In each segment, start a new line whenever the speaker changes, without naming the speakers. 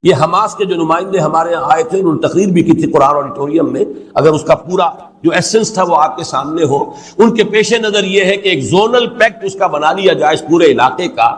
یہ حماس کے جو نمائندے ہمارے یہاں آئے تھے، انہوں نے تقریر بھی کی تھی قرآن آڈیٹوریم میں، اگر اس کا پورا جو ایسنس تھا وہ آپ کے سامنے ہو، ان کے پیش نظر یہ ہے کہ ایک زونل پیکٹ اس کا بنا لیا جائے اس پورے علاقے کا،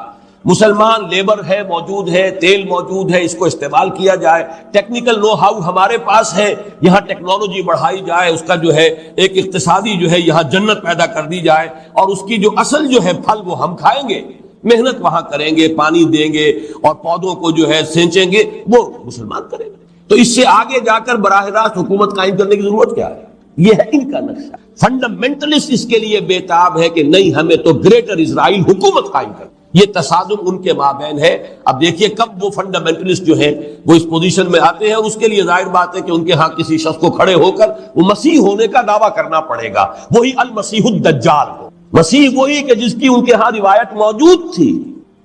مسلمان لیبر ہے، موجود ہے، تیل موجود ہے، اس کو استعمال کیا جائے، ٹیکنیکل نو ہاؤ ہمارے پاس ہے، یہاں ٹیکنالوجی بڑھائی جائے، اس کا جو ہے ایک اقتصادی جو ہے یہاں جنت پیدا کر دی جائے، اور اس کی جو اصل جو ہے پھل وہ ہم کھائیں گے، محنت وہاں کریں گے، پانی دیں گے اور پودوں کو جو ہے سینچیں گے، وہ مسلمان کریں گے۔ تو اس سے آگے جا کر براہ راست حکومت قائم کرنے کی ضرورت کیا ہے؟ یہ ہے ان کا نقشہ۔ فنڈامنٹلسٹ اس کے لیے بےتاب ہے کہ نہیں، ہمیں تو گریٹر اسرائیل حکومت قائم کر، یہ تصادم ان کے مابین ہے۔ اب دیکھیے کب وہ فنڈامنٹلسٹ جو ہیں وہ اس پوزیشن میں آتے ہیں، اور اس کے لیے ظاہر بات ہے کہ ان کے ہاں کسی شخص کو کھڑے ہو کر وہ مسیح ہونے کا دعویٰ کرنا پڑے گا، وہی المسیح الدجال ہو، مسیح وہی کہ جس کی ان کے ہاں روایت موجود تھی۔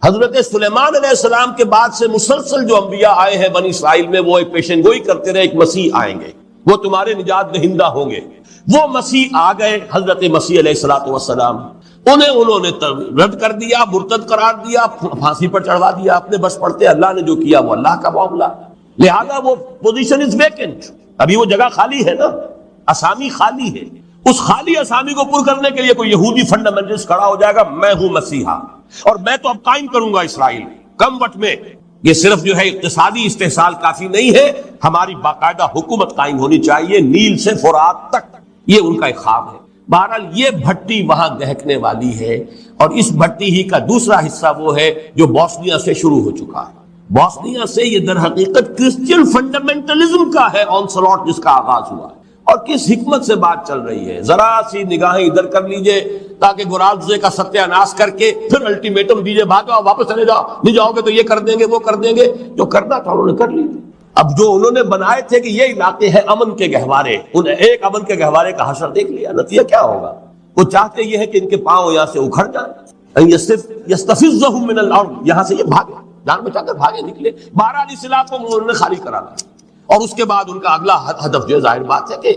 حضرت سلیمان علیہ السلام کے بعد سے مسلسل جو انبیاء آئے ہیں بنی اسرائیل میں، وہ ایک پیشن گوئی کرتے رہے، ایک مسیح آئیں گے، وہ تمہارے نجات دہندہ ہوں گے۔ وہ مسیح آ گئے، حضرت مسیح علیہ السلام، انہوں نے رد کر دیا، مرتد قرار دیا، پھانسی پر چڑھوا دیا اپنے بس پڑتے۔ اللہ نے جو کیا وہ اللہ کا معاملہ، لہذا وہ پوزیشن از ویکنٹ، ابھی وہ جگہ خالی ہے نا، اسامی خالی ہے۔ اس خالی اسامی کو پر کرنے کے لیے کوئی یہودی فنڈامنٹلسٹ کھڑا ہو جائے گا، میں ہوں مسیحا اور میں تو اب قائم کروں گا اسرائیل، کم وقت میں۔ یہ صرف جو ہے اقتصادی استحصال کافی نہیں ہے، ہماری باقاعدہ حکومت قائم ہونی چاہیے نیل سے فرات تک، یہ ان کا ایک خواب ہے۔ بہرحال یہ بھٹی وہاں دہکنے والی ہے، اور اس بھٹی ہی کا دوسرا حصہ وہ ہے جو بوسنیا سے شروع ہو چکا ہے۔ بوسنیا سے یہ در حقیقت کرسچین فنڈامنٹلزم کا ہے آنسلاٹ جس کا آغاز ہوا ہے، اور کس حکمت سے بات چل رہی ہے۔ ذرا سی نگاہیں ادھر کر لیجئے تاکہ گورالزے کا ستیہ ناش کر کے پھر الٹیمیٹم دیجئے، بھاگو واپس چلے جاؤ، نہیں جاؤ گے تو یہ کر دیں گے وہ کر دیں گے، جو کرنا تھا انہوں نے کر لی۔ اب جو انہوں نے بنائے تھے کہ یہ علاقے ہیں امن کے گہوارے، انہیں ایک امن کے گہوارے کا حشر دیکھ لیا، نتیجہ کیا ہوگا؟ وہ چاہتے یہ ہے کہ ان کے پاؤں یہاں سے اکھڑ جائیں، یستفزہم من الارض، یہاں سے یہ بھاگے، جان بچا کر بھاگے نکلے۔ بہرحال اس علاقوں کو انہوں نے خالی کرا دیا، اور اس کے بعد ان کا اگلا ہدف جو ظاہر بات ہے کہ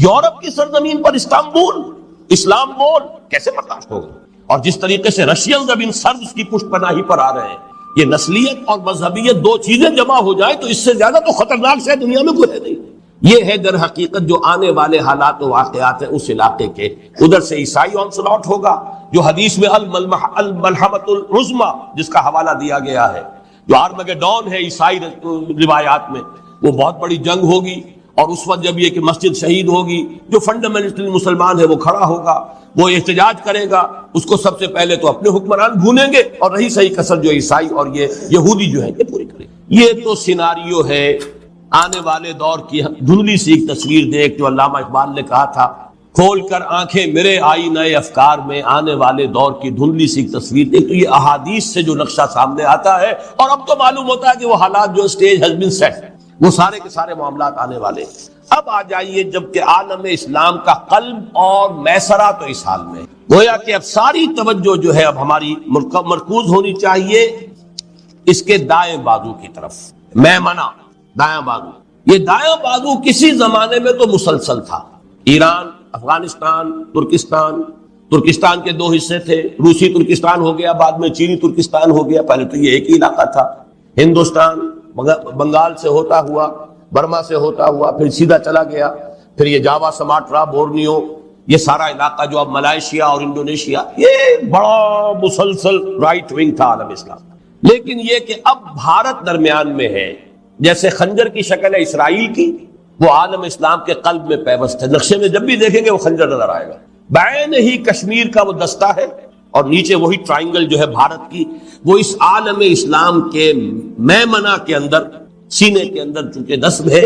یورپ کی سرزمین پر اسلام بول کیسے برداشت ہوگا؟ اور جس طریقے سے رشینز اب ان سرز کی پشت پناہی پر آ رہے ہیں، یہ نسلیت اور مذہبیت دو چیزیں جمع ہو جائیں تو اس سے زیادہ تو خطرناک سے دنیا میں کوئی ہے نہیں۔ یہ ہے در حقیقت جو آنے والے حالات و واقعات ہیں اس علاقے کے۔ ادھر سے عیسائی آنسلاٹ ہوگا، جو حدیث میں الملحمۃ العظمیٰ جس کا حوالہ دیا گیا ہے، جو آرمگیڈون ہے عیسائی روایات میں، وہ بہت بڑی جنگ ہوگی، اور اس وقت جب یہ کہ مسجد شہید ہوگی، جو فنڈامنٹل مسلمان ہے وہ کھڑا ہوگا، وہ احتجاج کرے گا، اس کو سب سے پہلے تو اپنے حکمران بھونیں گے، اور رہی صحیح کسر جو عیسائی اور یہ یہودی جو ہے یہ پوری کریں گے۔ یہ تو سیناریو ہے آنے والے دور کی دھندلی سی ایک تصویر دیکھ، جو علامہ اقبال نے کہا تھا، کھول کر آنکھیں میرے آئی نئے افکار میں، آنے والے دور کی دھندلی سی ایک تصویر دیکھ۔ تو یہ احادیث سے جو نقشہ سامنے آتا ہے، اور اب تو معلوم ہوتا ہے کہ وہ حالات جو سٹیج ہیز بین سیٹ، وہ سارے کے سارے معاملات آنے والے۔ اب آ جائیے جبکہ عالم اسلام کا قلب اور میسرہ تو اس حال میں، گویا کہ اب ساری توجہ جو ہے اب ہماری مرکوز ہونی چاہیے اس کے دائیں بازو کی طرف۔ میمنہ، دایاں بازو، یہ دایاں بازو کسی زمانے میں تو مسلسل تھا، ایران، افغانستان، ترکستان کے دو حصے تھے، روسی ترکستان ہو گیا، بعد میں چینی ترکستان ہو گیا، پہلے تو یہ ایک ہی علاقہ تھا۔ ہندوستان بنگال سے ہوتا ہوا، برما سے ہوتا ہوا، پھر سیدھا چلا گیا، پھر یہ جاوا، سماٹرا، بورنیو، یہ سارا علاقہ جو اب ملائیشیا اور انڈونیشیا، یہ بڑا مسلسل رائٹ ونگ تھا عالم اسلام۔ لیکن یہ کہ اب بھارت درمیان میں ہے، جیسے خنجر کی شکل ہے اسرائیل کی، وہ عالم اسلام کے قلب میں پیوست ہے۔ نقشے میں جب بھی دیکھیں گے وہ خنجر نظر آئے گا، بعین ہی کشمیر کا وہ دستہ ہے، اور نیچے وہی ٹرائنگل جو ہے بھارت کی، وہ اس عالم اسلام کے میمنہ کے اندر، سینے کے اندر چونکہ نصب ہے،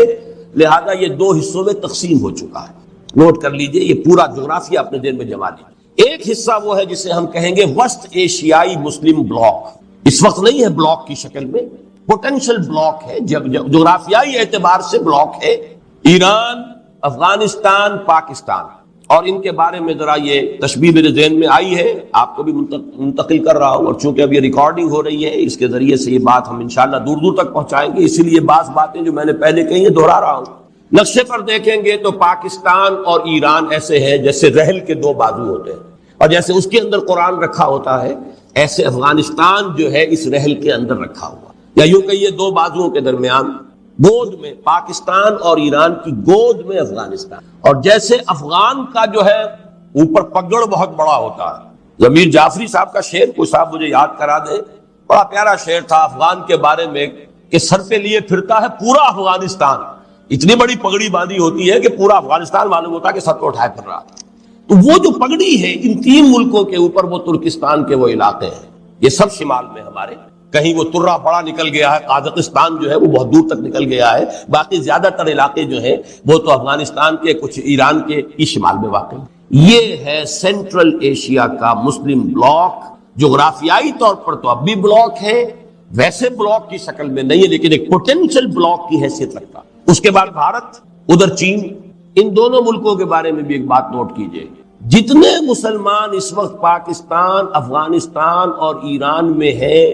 لہذا یہ دو حصوں میں تقسیم ہو چکا ہے۔ نوٹ کر لیجئے، یہ پورا جغرافیہ اپنے ذہن میں جما لیجئے۔ ایک حصہ وہ ہے جسے ہم کہیں گے وسط ایشیائی مسلم بلاک، اس وقت نہیں ہے بلاک کی شکل میں، پوٹینشل بلاک ہے، جغرافیائی اعتبار سے بلاک ہے، ایران، افغانستان، پاکستان۔ اور ان کے بارے میں ذرا یہ تشبیہ میرے ذہن میں آئی ہے، آپ کو بھی منتقل کر رہا ہوں، اور چونکہ اب یہ ریکارڈنگ ہو رہی ہے، اس کے ذریعے سے یہ بات ہم انشاءاللہ دور دور تک پہنچائیں گے، اسی لیے بعض باتیں جو میں نے پہلے کہی ہیں دہرا رہا ہوں۔ نقشے پر دیکھیں گے تو پاکستان اور ایران ایسے ہیں جیسے رحل کے دو بازو ہوتے ہیں، اور جیسے اس کے اندر قرآن رکھا ہوتا ہے، ایسے افغانستان جو ہے اس رحل کے اندر رکھا ہوا۔ یا یوں کہیے دو بازوؤں کے درمیان، گود میں پاکستان اور ایران کی گود میں افغانستان. اور جیسے افغان کا جو ہے اوپر پگڑ بہت بڑا ہوتا ہے، ضمیر جعفری صاحب کا شعر کوئی صاحب مجھے یاد کرا دے، بڑا پیارا شعر تھا افغان کے بارے میں کہ سر پہ لیے پھرتا ہے پورا افغانستان. اتنی بڑی پگڑی باندھی ہوتی ہے کہ پورا افغانستان معلوم ہوتا ہے کہ سر پہ اٹھائے پھر رہا. تو وہ جو پگڑی ہے ان تین ملکوں کے اوپر، وہ ترکستان کے وہ علاقے ہیں، یہ سب شمال میں ہمارے. کہیں وہ ترہ بڑا نکل گیا ہے، قازقستان جو ہے وہ بہت دور تک نکل گیا ہے، باقی زیادہ تر علاقے جو ہیں وہ تو افغانستان کے، کچھ ایران کے ہی شمال میں واقع ہیں. یہ ہے سینٹرل ایشیا کا مسلم بلاک. جغرافیائی طور پر تو اب بھی بلاک ہے، ویسے بلاک کی شکل میں نہیں ہے، لیکن ایک پوٹینشل بلاک کی حیثیت رکھتا. اس کے بعد بھارت، ادھر چین. ان دونوں ملکوں کے بارے میں بھی ایک بات نوٹ کیجئے، جتنے مسلمان اس وقت پاکستان، افغانستان اور ایران میں ہیں،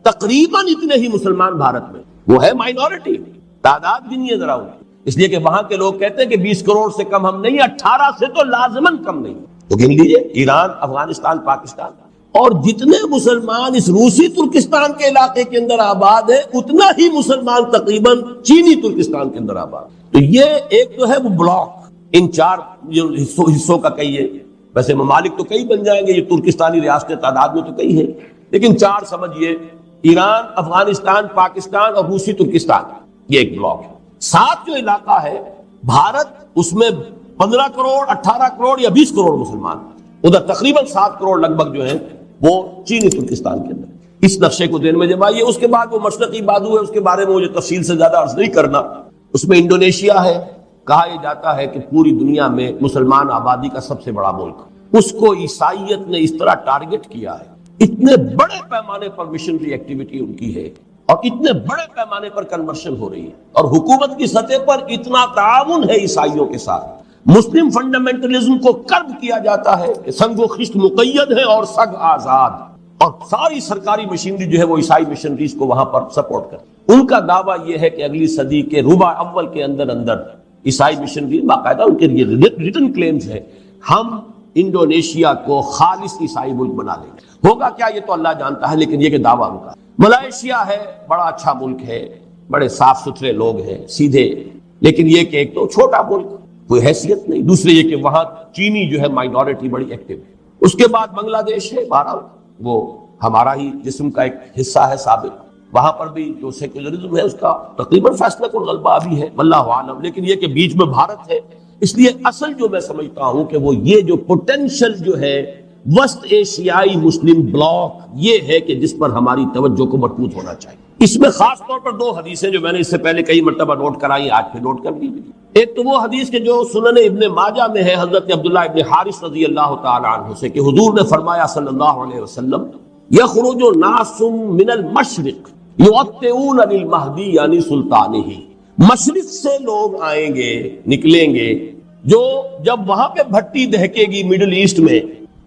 تقریباً اتنے ہی مسلمان بھارت میں. وہ ہے مائنورٹی، تعداد بھی نہیں ہے ذرا ان کی، اس لیے کہ وہاں کے لوگ کہتے ہیں کہ 20 کروڑ سے کم ہم نہیں، 18 سے تو لازماً کم نہیں. تو گن لیجیے ایران، افغانستان، پاکستان. اور جتنے مسلمان اس روسی ترکستان کے علاقے کے اندر آباد ہیں، اتنا ہی مسلمان تقریباً چینی ترکستان کے اندر آباد. تو یہ ایک تو ہے وہ بلاک، ان چار حصوں کا کہیے. ویسے ممالک تو کئی بن جائیں گے، یہ ترکستانی ریاستیں تعداد میں تو کئی ہیں، لیکن چار سمجھیے، ایران، افغانستان، پاکستان اور روسی ترکستان، یہ ایک بلاک ہے. ساتھ جو علاقہ ہے بھارت، اس میں 15 کروڑ، 18 کروڑ یا 20 کروڑ مسلمان. ادھر تقریباً 7 کروڑ لگ بھگ جو ہیں وہ چینی ترکستان کے اندر. اس نقشے کو ذہن میں جمائیے. اس کے بعد وہ مشرقی بازو ہے، اس کے بارے میں مجھے تفصیل سے زیادہ عرض نہیں کرنا. اس میں انڈونیشیا ہے. کہا یہ جاتا ہے کہ پوری دنیا میں مسلمان آبادی کا سب سے بڑا ملک. اس کو عیسائیت نے اس طرح ٹارگٹ کیا ہے، اتنے بڑے پیمانے پر مشنری ایکٹیویٹی ان کی ہے، اور اتنے بڑے پیمانے پر کنورشن ہو رہی ہے، اور حکومت کی سطح پر اتنا تعاون ہے عیسائیوں کے ساتھ. مسلم فنڈامنٹلزم کو کرب کیا جاتا ہے کہ سنگ و خشت مقید ہے اور سگ آزاد، اور ساری سرکاری مشینری جو ہے وہ عیسائی مشنریز کو وہاں پر سپورٹ کرتی. ان کا دعویٰ یہ ہے کہ اگلی صدی کے ربع اول کے اندر عیسائی مشنری، باقاعدہ ان کے لیے ریٹن کلیمز ہے، ہم انڈونیشیا کو خالص عیسائی ملک بنا لیں گے. ہوگا کیا یہ تو اللہ جانتا ہے، لیکن یہ کہ دعویٰ ان کا. ملائیشیا ہے، بڑا اچھا ملک ہے، بڑے صاف ستھرے لوگ ہیں، سیدھے، لیکن یہ کہ ایک تو چھوٹا ملک، کوئی حیثیت نہیں. دوسرے یہ کہ وہاں چینی جو ہے مائنورٹی بڑی ایکٹیو ہے. اس کے بعد بنگلہ دیش ہے، بہرحال وہ ہمارا ہی جسم کا ایک حصہ ہے سابق. وہاں پر بھی جو سیکولرزم ہے اس کا تقریباً فیصلہ کن غلبہ ابھی ہے، واللہ عالم. لیکن یہ کہ بیچ میں بھارت ہے. اس لیے اصل جو میں سمجھتا ہوں کہ وہ یہ جو پوٹینشل جو ہے وسط ایشیائی مسلم بلاک، یہ ہے کہ جس پر ہماری توجہ کو مرکوز ہونا چاہیے. اس میں خاص طور پر 2 حدیثیں جو میں نے اس سے پہلے کئی مرتبہ نوٹ کرائی، آج پھر نوٹ کر لیجیے. ایک تو وہ حدیث کہ جو سنن ابن ماجہ میں ہے، حضرت عبداللہ ابن حارث رضی اللہ تعالی عنہ سے، کہ حضور نے فرمایا صلی اللہ علیہ وسلم، یخرج ناس من المشرق یعطئون للمہدی یعنی سلطانہ. مشرق سے لوگ آئیں گے، نکلیں گے، جو جب وہاں پہ بھٹی دہکے گی مڈل ایسٹ میں،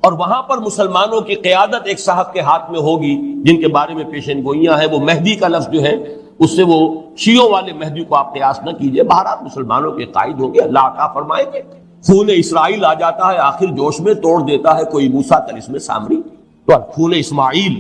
اور وہاں پر مسلمانوں کی قیادت ایک صاحب کے ہاتھ میں ہوگی جن کے بارے میں پیشن گوئیاں ہیں. وہ مہدی کا لفظ جو ہے اس سے وہ شیعوں والے مہدی کو آپ قیاس نہ کیجئے، بہرحال مسلمانوں کے قائد ہوں گے، اللہ عطا فرمائیں گے. خون اسرائیل آ جاتا ہے آخر جوش میں، توڑ دیتا ہے کوئی موسیٰ طلسم سامری. تو خون اسماعیل،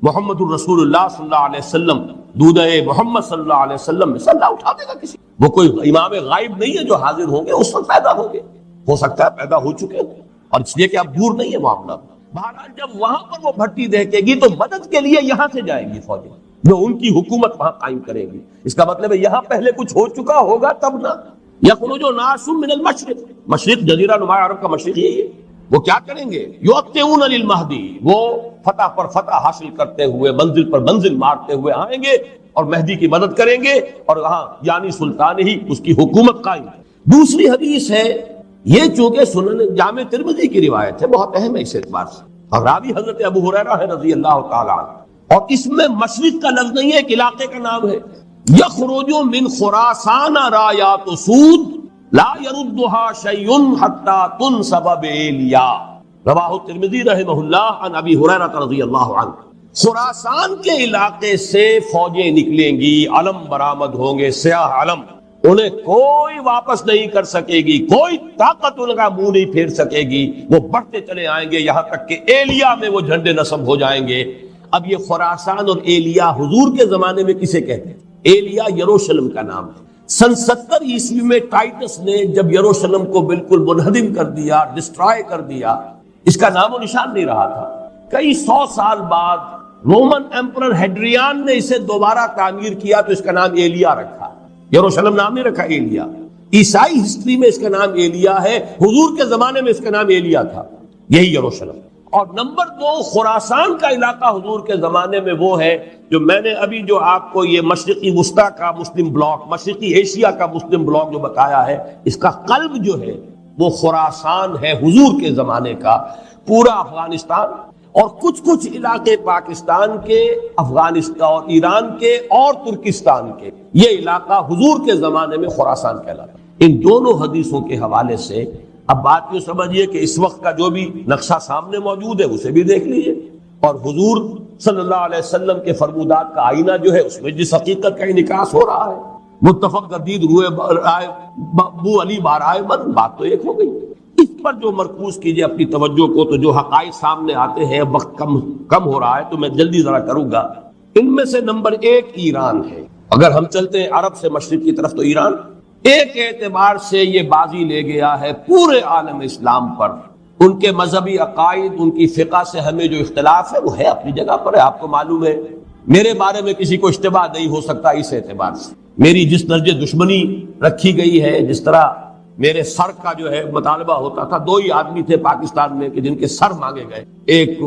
محمد الرسول اللہ صلی اللہ علیہ وسلم، دودھ محمد صلی اللہ علیہ وسلم میں سے اللہ اٹھا دے گا کسی. وہ کوئی امام غائب نہیں ہے جو حاضر ہوں گے، اس وقت پیدا ہوں گے، ہو سکتا ہے پیدا ہو چکے ہوں، اور اس لیے کہ اب دور نہیں ہے معاملہ. بہرحال جب وہاں پر وہ بھٹی دہکے گی تو مدد کے لیے یہاں سے جائیں گی فوجیں، جو ان کی حکومت وہاں قائم کریں گی. اس کا مطلب ہے یہاں پہلے کچھ ہو چکا ہوگا تب نہ. یخرج ناس من المشرق، مشرق جزیرہ نما عرب کا مشرق یہی ہے. وہ کیا کریں گے؟ یعطئون للمہدی، وہ فتح پر فتح حاصل کرتے ہوئے، منزل پر منزل مارتے ہوئے آئیں گے اور مہدی کی مدد کریں گے، اور وہاں یعنی سلطان ہی اس کی حکومت قائم. دوسری حدیث ہے، یہ چونکہ سنن جامع ترمذی کی روایت ہے، بہت اہم ہے اس اعتبار سے، اور راوی حضرت ابو ہریرہ ہے رضی اللہ تعالی عنہ، اور اس میں مشرق کا لفظ نہیں ہے، ایک علاقے کا نام ہے. یخرج من خراسان رایات سود لا يردها شيء حتى تنصب بإيلیا، رواہ ترمذی رحمہ اللہ عن ابی ہریرہ رضی اللہ عنہ. خراسان کے علاقے سے فوجیں نکلیں گی، علم برآمد ہوں گے، سیاہ علم، انہیں کوئی واپس نہیں کر سکے گی، کوئی طاقت ان کا منہ نہیں پھیر سکے گی. وہ بڑھتے چلے آئیں گے یہاں تک کہ ایلیا میں وہ جھنڈے نصب ہو جائیں گے. اب یہ خراسان اور ایلیا حضور کے زمانے میں کسے کہتے ہیں؟ ایلیا یروشلم کا نام ہے۔ سن 70 عیسوی میں ٹائٹس نے جب یروشلم کو بالکل منہدم کر دیا، ڈسٹرائے کر دیا، اس کا نام و نشان نہیں رہا تھا۔ کئی 100 سال بعد رومن ایمپرر ہیڈریان نے اسے دوبارہ تعمیر کیا تو اس کا نام ایلیا رکھا۔ یروشلم نام نہیں رکھا، ایلیا۔ عیسائی ہسٹری میں اس کا نام ایلیا ہے، حضور کے زمانے میں اس کا نام ایلیا تھا، یہی یروشلم۔ اور نمبر 2 خراسان کا علاقہ حضور کے زمانے میں وہ ہے جو میں نے ابھی جو آپ کو یہ مشرقی وسطیٰ کا مسلم بلاک، مشرقی ایشیا کا مسلم بلاک جو بتایا ہے، اس کا قلب جو ہے وہ خراسان ہے حضور کے زمانے کا۔ پورا افغانستان اور کچھ علاقے پاکستان کے، افغانستان اور ایران کے اور ترکستان کے، یہ علاقہ حضور کے زمانے میں خراسان کہلاتا ہے۔ ان دونوں حدیثوں کے حوالے سے اب بات یوں سمجھیے کہ اس وقت کا جو بھی نقشہ سامنے موجود ہے اسے بھی دیکھ لیجیے، اور حضور صلی اللہ علیہ وسلم کے فرمودات کا آئینہ جو ہے اس میں جس حقیقت کا انعکاس ہو رہا ہے، متفق گردید روئے بو علی بارائے من، بات تو ایک ہو گئی۔ اس پر جو مرکوز کیجیے اپنی توجہ کو، تو جو حقائق سامنے آتے ہیں، وقت کم ہو رہا ہے تو میں جلدی ذرا کروں گا۔ ان میں سے نمبر 1 ایران ہے۔ اگر ہم چلتے ہیں عرب سے مشرق کی طرف تو ایران ایک اعتبار سے یہ بازی لے گیا ہے پورے عالم اسلام پر۔ ان کے مذہبی عقائد، ان کی فقہ سے ہمیں جو اختلاف ہے وہ ہے اپنی جگہ پر ہے۔ آپ کو معلوم ہے میرے بارے میں کسی کو اشتباہ نہیں ہو سکتا اس اعتبار سے، میری جس درجے دشمنی رکھی گئی ہے، جس طرح میرے سر کا جو ہے مطالبہ ہوتا تھا۔ 2 ہی آدمی تھے پاکستان میں کہ جن کے سر مانگے گئے، ایک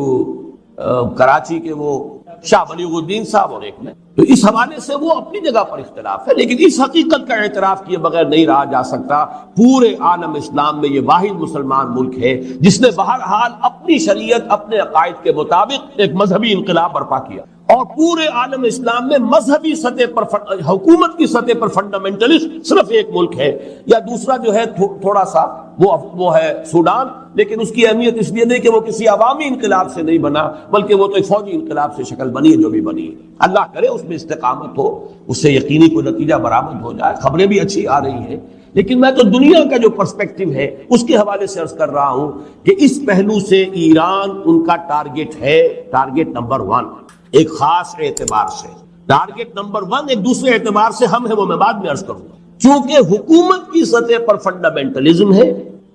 کراچی کے وہ شاہ بلیغ الدین صاحب اور ایک میں، تو اس حوالے سے وہ اپنی جگہ پر اختلاف ہے، لیکن اس حقیقت کا اعتراف کیے بغیر نہیں رہا جا سکتا۔ پورے عالم اسلام میں یہ واحد مسلمان ملک ہے جس نے بہرحال اپنی شریعت، اپنے عقائد کے مطابق ایک مذہبی انقلاب برپا کیا، اور پورے عالم اسلام میں مذہبی سطح پر، حکومت کی سطح پر فنڈامنٹلسٹ صرف ایک ملک ہے، یا دوسرا جو ہے تھوڑا سا وہ ہے سوڈان، لیکن اس کی اہمیت اس لیے نہیں کہ وہ کسی عوامی انقلاب سے نہیں بنا، بلکہ وہ تو ایک فوجی انقلاب سے شکل بنی ہے جو بھی بنی ہے۔ اللہ کرے اس میں استقامت ہو، اس سے یقینی کوئی نتیجہ برآمد ہو جائے۔ خبریں بھی اچھی آ رہی ہیں، لیکن میں تو دنیا کا جو پرسپیکٹو ہے اس کے حوالے سے عرض کر رہا ہوں کہ اس پہلو سے ایران ان کا ٹارگٹ ہے، ٹارگٹ نمبر 1 ایک خاص اعتبار سے۔ ٹارگٹ نمبر 1 ایک دوسرے اعتبار سے ہم ہیں، وہ میں بعد میں عرض کروں گا۔ چونکہ حکومت کی سطح پر فنڈامنٹلزم ہے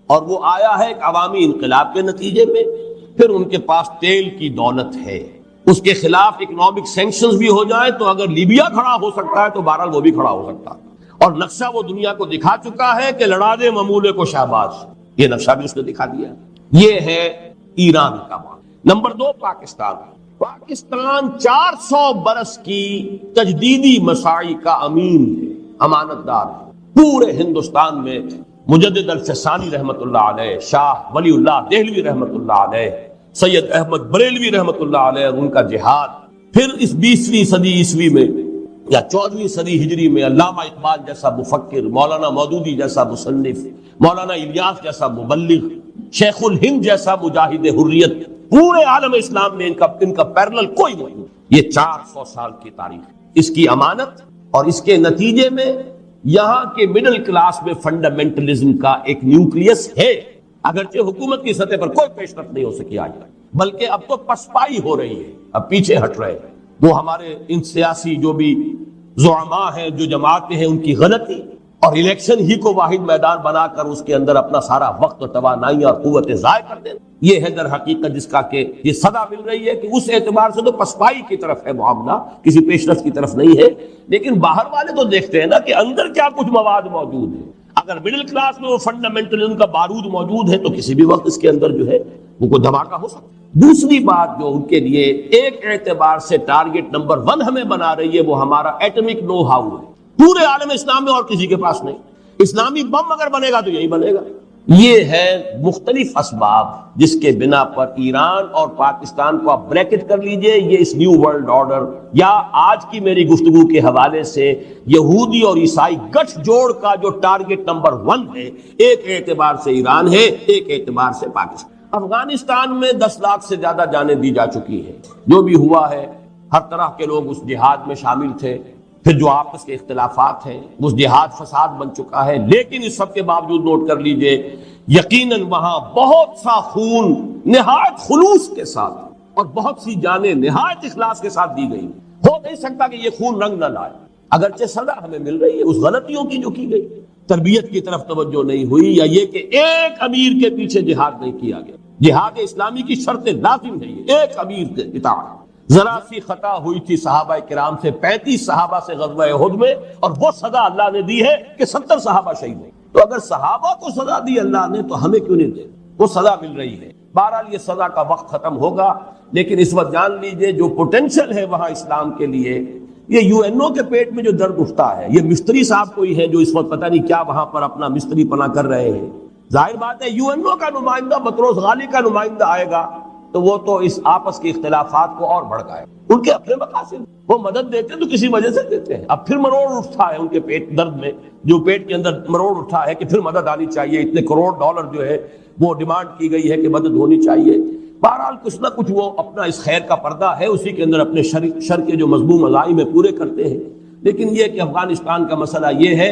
اور وہ آیا ہے ایک عوامی انقلاب کے نتیجے میں، پھر ان کے پاس تیل کی دولت ہے، اس کے خلاف اکنامک سینکشنز بھی ہو جائیں تو اگر لیبیا کھڑا ہو سکتا ہے تو بہرحال وہ بھی کھڑا ہو سکتا ہے، اور نقشہ وہ دنیا کو دکھا چکا ہے کہ لڑا دے ممولے کو شہباز، یہ نقشہ بھی اس نے دکھا دیا۔ یہ ہے ایران کا معاملہ۔ نمبر 2 پاکستان۔ پاکستان 400 برس کی تجدیدی مساعی کا امین ہے، امانت دار ہے۔ پورے ہندوستان میں مجدد الفسانی رحمت اللہ علیہ، شاہ ولی اللہ دہلوی رحمت اللہ علیہ، سید احمد بریلوی رحمت اللہ علیہ، ان کا جہاد، پھر اس 20ویں صدی عیسوی میں یا 14ویں صدی ہجری میں علامہ اقبال جیسا مفکر، مولانا مودودی جیسا مصنف، مولانا الیاس جیسا مبلغ، شیخ الہند جیسا مجاہد حریت، پورے عالم اسلام میں ان کا پیرلل کوئی نہیں۔ یہ 400 سال کی تاریخ، اس کی امانت، اور اس کے نتیجے میں یہاں کے مڈل کلاس میں فنڈامنٹلزم کا ایک نیوکلیس ہے، اگرچہ حکومت کی سطح پر کوئی پیش رفت نہیں ہو سکی آج تک، بلکہ اب تو پسپائی ہو رہی ہے، اب پیچھے ہٹ رہے ہیں۔ وہ ہمارے ان سیاسی جو بھی زعماء ہیں، جو جماعتیں ہیں، ان کی غلطی اور الیکشن ہی کو واحد میدان بنا کر اس کے اندر اپنا سارا وقت، توانائی اور قوتیں ضائع کر دینا، یہ ہے در حقیقت جس کا کہ یہ صدا مل رہی ہے کہ اس اعتبار سے تو پسپائی کی طرف ہے معاملہ، کسی پیش رفت کی طرف نہیں ہے۔ لیکن باہر والے تو دیکھتے ہیں نا کہ اندر کیا کچھ مواد موجود ہے۔ اگر مڈل کلاس میں وہ فنڈامنٹلزم کا بارود موجود ہے تو کسی بھی وقت اس کے اندر جو ہے وہ کوئی دھماکہ ہو سکتا ہے۔ دوسری بات جو ان کے لیے ایک اعتبار سے ٹارگٹ نمبر 1 ہمیں بنا رہی ہے، وہ ہمارا ایٹمک نو ہاؤ ہے۔ پورے عالم اسلام میں اور کسی کے پاس نہیں۔ اسلامی بم اگر بنے گا تو یہی بنے گا۔ یہ ہے مختلف اسباب جس کے بنا پر ایران اور پاکستان کو آپ بریکٹ کر لیجئے، یہ اس نیو ورلڈ آرڈر یا آج کی میری گفتگو کے حوالے سے یہودی اور عیسائی گٹھ جوڑ کا جو ٹارگٹ نمبر 1 ہے، ایک اعتبار سے ایران ہے، ایک اعتبار سے پاکستان۔ افغانستان میں 10 لاکھ سے زیادہ جانیں دی جا چکی ہیں، جو بھی ہوا ہے ہر طرح کے لوگ اس جہاد میں شامل تھے، پھر جو آپس کے اختلافات ہیں، اس جہاد فساد بن چکا ہے، لیکن اس سب کے باوجود نوٹ کر لیجئے یقیناً وہاں بہت سا خون نہایت خلوص کے ساتھ اور بہت سی جانیں نہایت اخلاص کے ساتھ دی گئی. ہو نہیں سکتا کہ یہ خون رنگ نہ لائے، اگرچہ سزا ہمیں مل رہی ہے اس غلطیوں کی جو کی گئی. تربیت کی طرف توجہ نہیں ہوئی، یا یہ کہ ایک امیر کے پیچھے جہاد نہیں کیا گیا. جہاد اسلامی کی شرط لازم ہے یہ ایک امیر کے اطاعت. ذرا سی خطا ہوئی تھی صحابہ کرام سے، 35 صحابہ سے غزوہ احد میں، اور وہ سزا اللہ نے دی ہے کہ 70 صحابہ شہید ہوئے. تو اگر صحابہ کو سزا دی اللہ نے تو ہمیں کیوں نہیں دے؟ وہ سزا مل رہی ہے. بہرحال یہ سزا کا وقت ختم ہوگا، لیکن اس وقت جان لیجئے جو پوٹینشل ہے وہاں اسلام کے لیے، یہ یو این او کے پیٹ میں جو درد اٹھتا ہے، یہ مستری صاحب کوئی ہے جو اس وقت پتہ نہیں کیا وہاں پر اپنا مستری پنا کر رہے ہیں. ظاہر بات ہے یو این او کا نمائندہ بطرس غالی کا نمائندہ آئے گا تو وہ تو اس آپس کے اختلافات کو اور بھڑکائے. ان کے اپنے مقاصد، وہ مدد دیتے ہیں تو کسی وجہ سے دیتے ہیں. اب پھر مروڑ اٹھتا ہے ان کے پیٹ درد میں، جو پیٹ کے اندر مروڑ اٹھا ہے کہ پھر مدد آنی چاہیے، اتنے کروڑ ڈالر جو ہے وہ ڈیمانڈ کی گئی ہے کہ مدد ہونی چاہیے. بہرحال کچھ نہ کچھ وہ اپنا اس خیر کا پردہ ہے، اسی کے اندر اپنے شر کے جو مذموم عزائم میں پورے کرتے ہیں. لیکن یہ کہ افغانستان کا مسئلہ یہ ہے،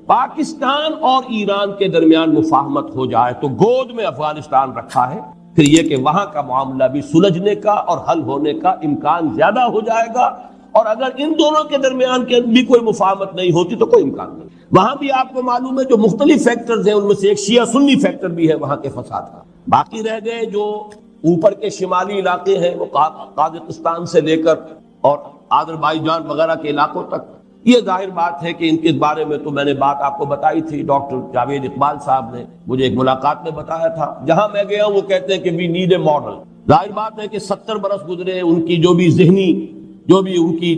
پاکستان اور ایران کے درمیان مفاہمت ہو جائے تو گود میں افغانستان رکھا ہے، پھر یہ کہ وہاں کا معاملہ بھی سلجھنے کا اور حل ہونے کا امکان زیادہ ہو جائے گا. اور اگر ان دونوں کے درمیان کے بھی کوئی مفاہمت نہیں ہوتی تو کوئی امکان نہیں. وہاں بھی آپ کو معلوم ہے جو مختلف فیکٹرز ہیں ان میں سے ایک شیعہ سنی فیکٹر بھی ہے وہاں کے فساد کا. باقی رہ گئے جو اوپر کے شمالی علاقے ہیں، وہ قازقستان سے لے کر اور آذربائیجان وغیرہ کے علاقوں تک. یہ ظاہر بات ہے کہ ان کے بارے میں تو میں نے بات آپ کو بتائی تھی. ڈاکٹر جاوید اقبال صاحب نے مجھے ایک ملاقات میں بتایا تھا، جہاں میں گیا وہ کہتے ہیں کہ وی نیڈ اے ماڈل. ظاہر بات ہے کہ 70 برس گزرے، ان کی جو بھی ذہنی جو بھی ان کی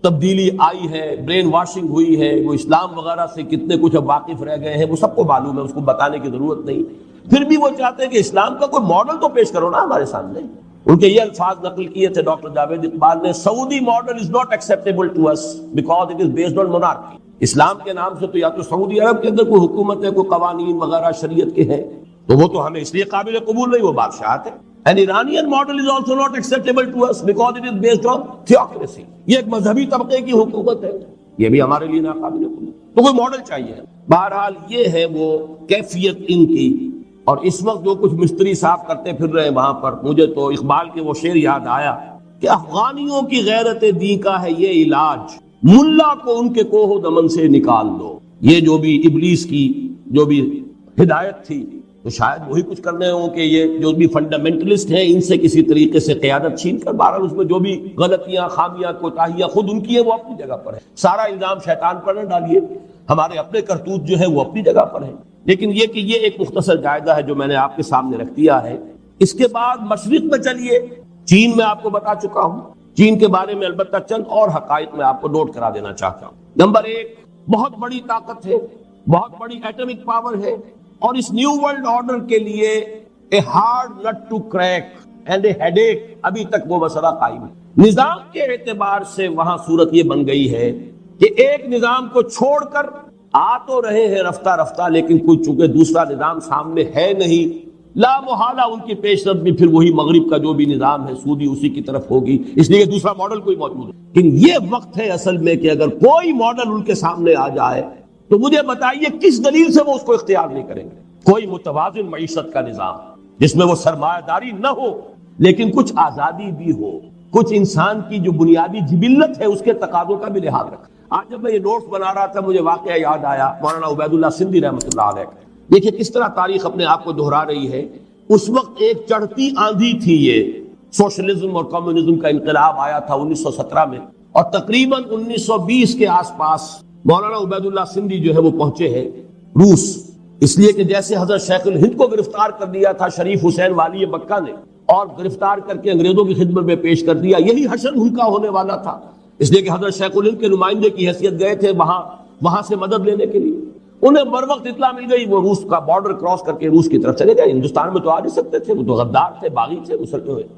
تبدیلی آئی ہے، برین واشنگ ہوئی ہے، وہ اسلام وغیرہ سے کتنے کچھ اب واقف رہ گئے ہیں وہ سب کو معلوم ہے، اس کو بتانے کی ضرورت نہیں. پھر بھی وہ چاہتے ہیں کہ اسلام کا کوئی ماڈل تو پیش کرو نا ہمارے سامنے. ان کے یہ الفاظ نقل کیے تھے ڈاکٹر جاوید اقبال نے، سعودی model is not acceptable to us because it is based on monarchy. اسلام کے نام سے تو یا تو سعودی عرب کے اندر کوئی حکومت ہے، کوئی قوانین وغیرہ شریعت کے ہیں، تو وہ تو ہمیں اس لیے قابل قبول نہیں، وہ بادشاہت ہے. And Iranian model is also not acceptable to us because it is based on theocracy. یہ ایک مذہبی طبقے کی حکومت ہے، یہ بھی ہمارے لیے ناقابل قبول. تو کوئی ماڈل چاہیے. بہرحال یہ ہے وہ کیفیت ان کی. اور اس وقت جو کچھ مستری صاف کرتے پھر رہے وہاں پر، مجھے تو اقبال کے وہ شعر یاد آیا کہ افغانیوں کی غیرت دی کا ہے یہ علاج، ملا کو ان کے کوہ دمن سے نکال دو. یہ جو بھی ابلیس کی جو بھی ہدایت تھی تو شاید وہی کچھ کرنے ہوں کہ یہ جو بھی فنڈامنٹلسٹ ہیں ان سے کسی طریقے سے قیادت چھین کر. بہرحال اس میں جو بھی غلطیاں، خامیاں، کوتاہیاں خود ان کی ہیں وہ اپنی جگہ پر ہے. سارا الزام شیطان پر نہ ڈالیے، ہمارے اپنے کرتوت جو ہے وہ اپنی جگہ پر ہے. لیکن یہ کہ یہ ایک مختصر جائزہ ہے جو میں نے آپ کے سامنے رکھ دیا ہے. اس کے بعد مشرق میں چلیے. چین میں آپ کو بتا چکا ہوں، چین کے بارے میں البتہ چند اور حقائق میں آپ کو نوٹ کرا دینا چاہتا ہوں. نمبر 1، بہت بڑی طاقت ہے، بہت بڑی ایٹمک پاور ہے، اور اس نیو ورلڈ آرڈر کے لیے a hard nut to crack and a headache, ابھی تک وہ مسئلہ قائم ہے. نظام کے اعتبار سے وہاں صورت یہ بن گئی ہے کہ ایک نظام کو چھوڑ کر آ تو رہے ہیں رفتہ رفتہ، لیکن کوئی چونکہ دوسرا نظام سامنے ہے نہیں، لا محالہ ان کی پیش رفت بھی پھر وہی مغرب کا جو بھی نظام ہے سعودی اسی کی طرف ہوگی، اس لیے دوسرا ماڈل کوئی موجود ہے. لیکن یہ وقت ہے اصل میں کہ اگر کوئی ماڈل ان کے سامنے آ جائے تو مجھے بتائیے کس دلیل سے وہ اس کو اختیار نہیں کریں گے. کوئی متوازن معیشت کا نظام جس میں وہ سرمایہ داری نہ ہو لیکن کچھ آزادی بھی ہو، کچھ انسان کی جو بنیادی جبلت ہے اس کے تقاضوں کا بھی لحاظ رکھے. آج جب میں یہ نوٹس بنا رہا تھا مجھے واقعہ یاد آیا مولانا عبید اللہ سندھی رحمۃ اللہ علیہ. دیکھیے کس طرح تاریخ اپنے آپ کو دہرا رہی ہے. اس وقت ایک چڑھتی آندھی تھی، یہ سوشلزم اور کمیونزم کا انقلاب آیا تھا 1917 میں، اور تقریباً 1920 کے آس پاس مولانا عبید اللہ سندھی جو ہے وہ پہنچے ہیں روس. اس لیے کہ جیسے حضرت شیخ الہند کو گرفتار کر دیا تھا شریف حسین والی مکہ نے، اور گرفتار کر کے انگریزوں کی خدمت میں پیش کر دیا، یہی حشر ان کا ہونے والا تھا. اس لیے کہ حضرت شیخ الہند کے نمائندے کی حیثیت گئے تھے وہاں سے مدد لینے کے لیے. انہیں بر وقت اطلاع مل گئی، وہ روس کا بارڈر کراس کر کے روس کی طرف چلے گئے. ہندوستان میں تو آ نہیں سکتے تھے، وہ تو غدار تھے، باغی تھے،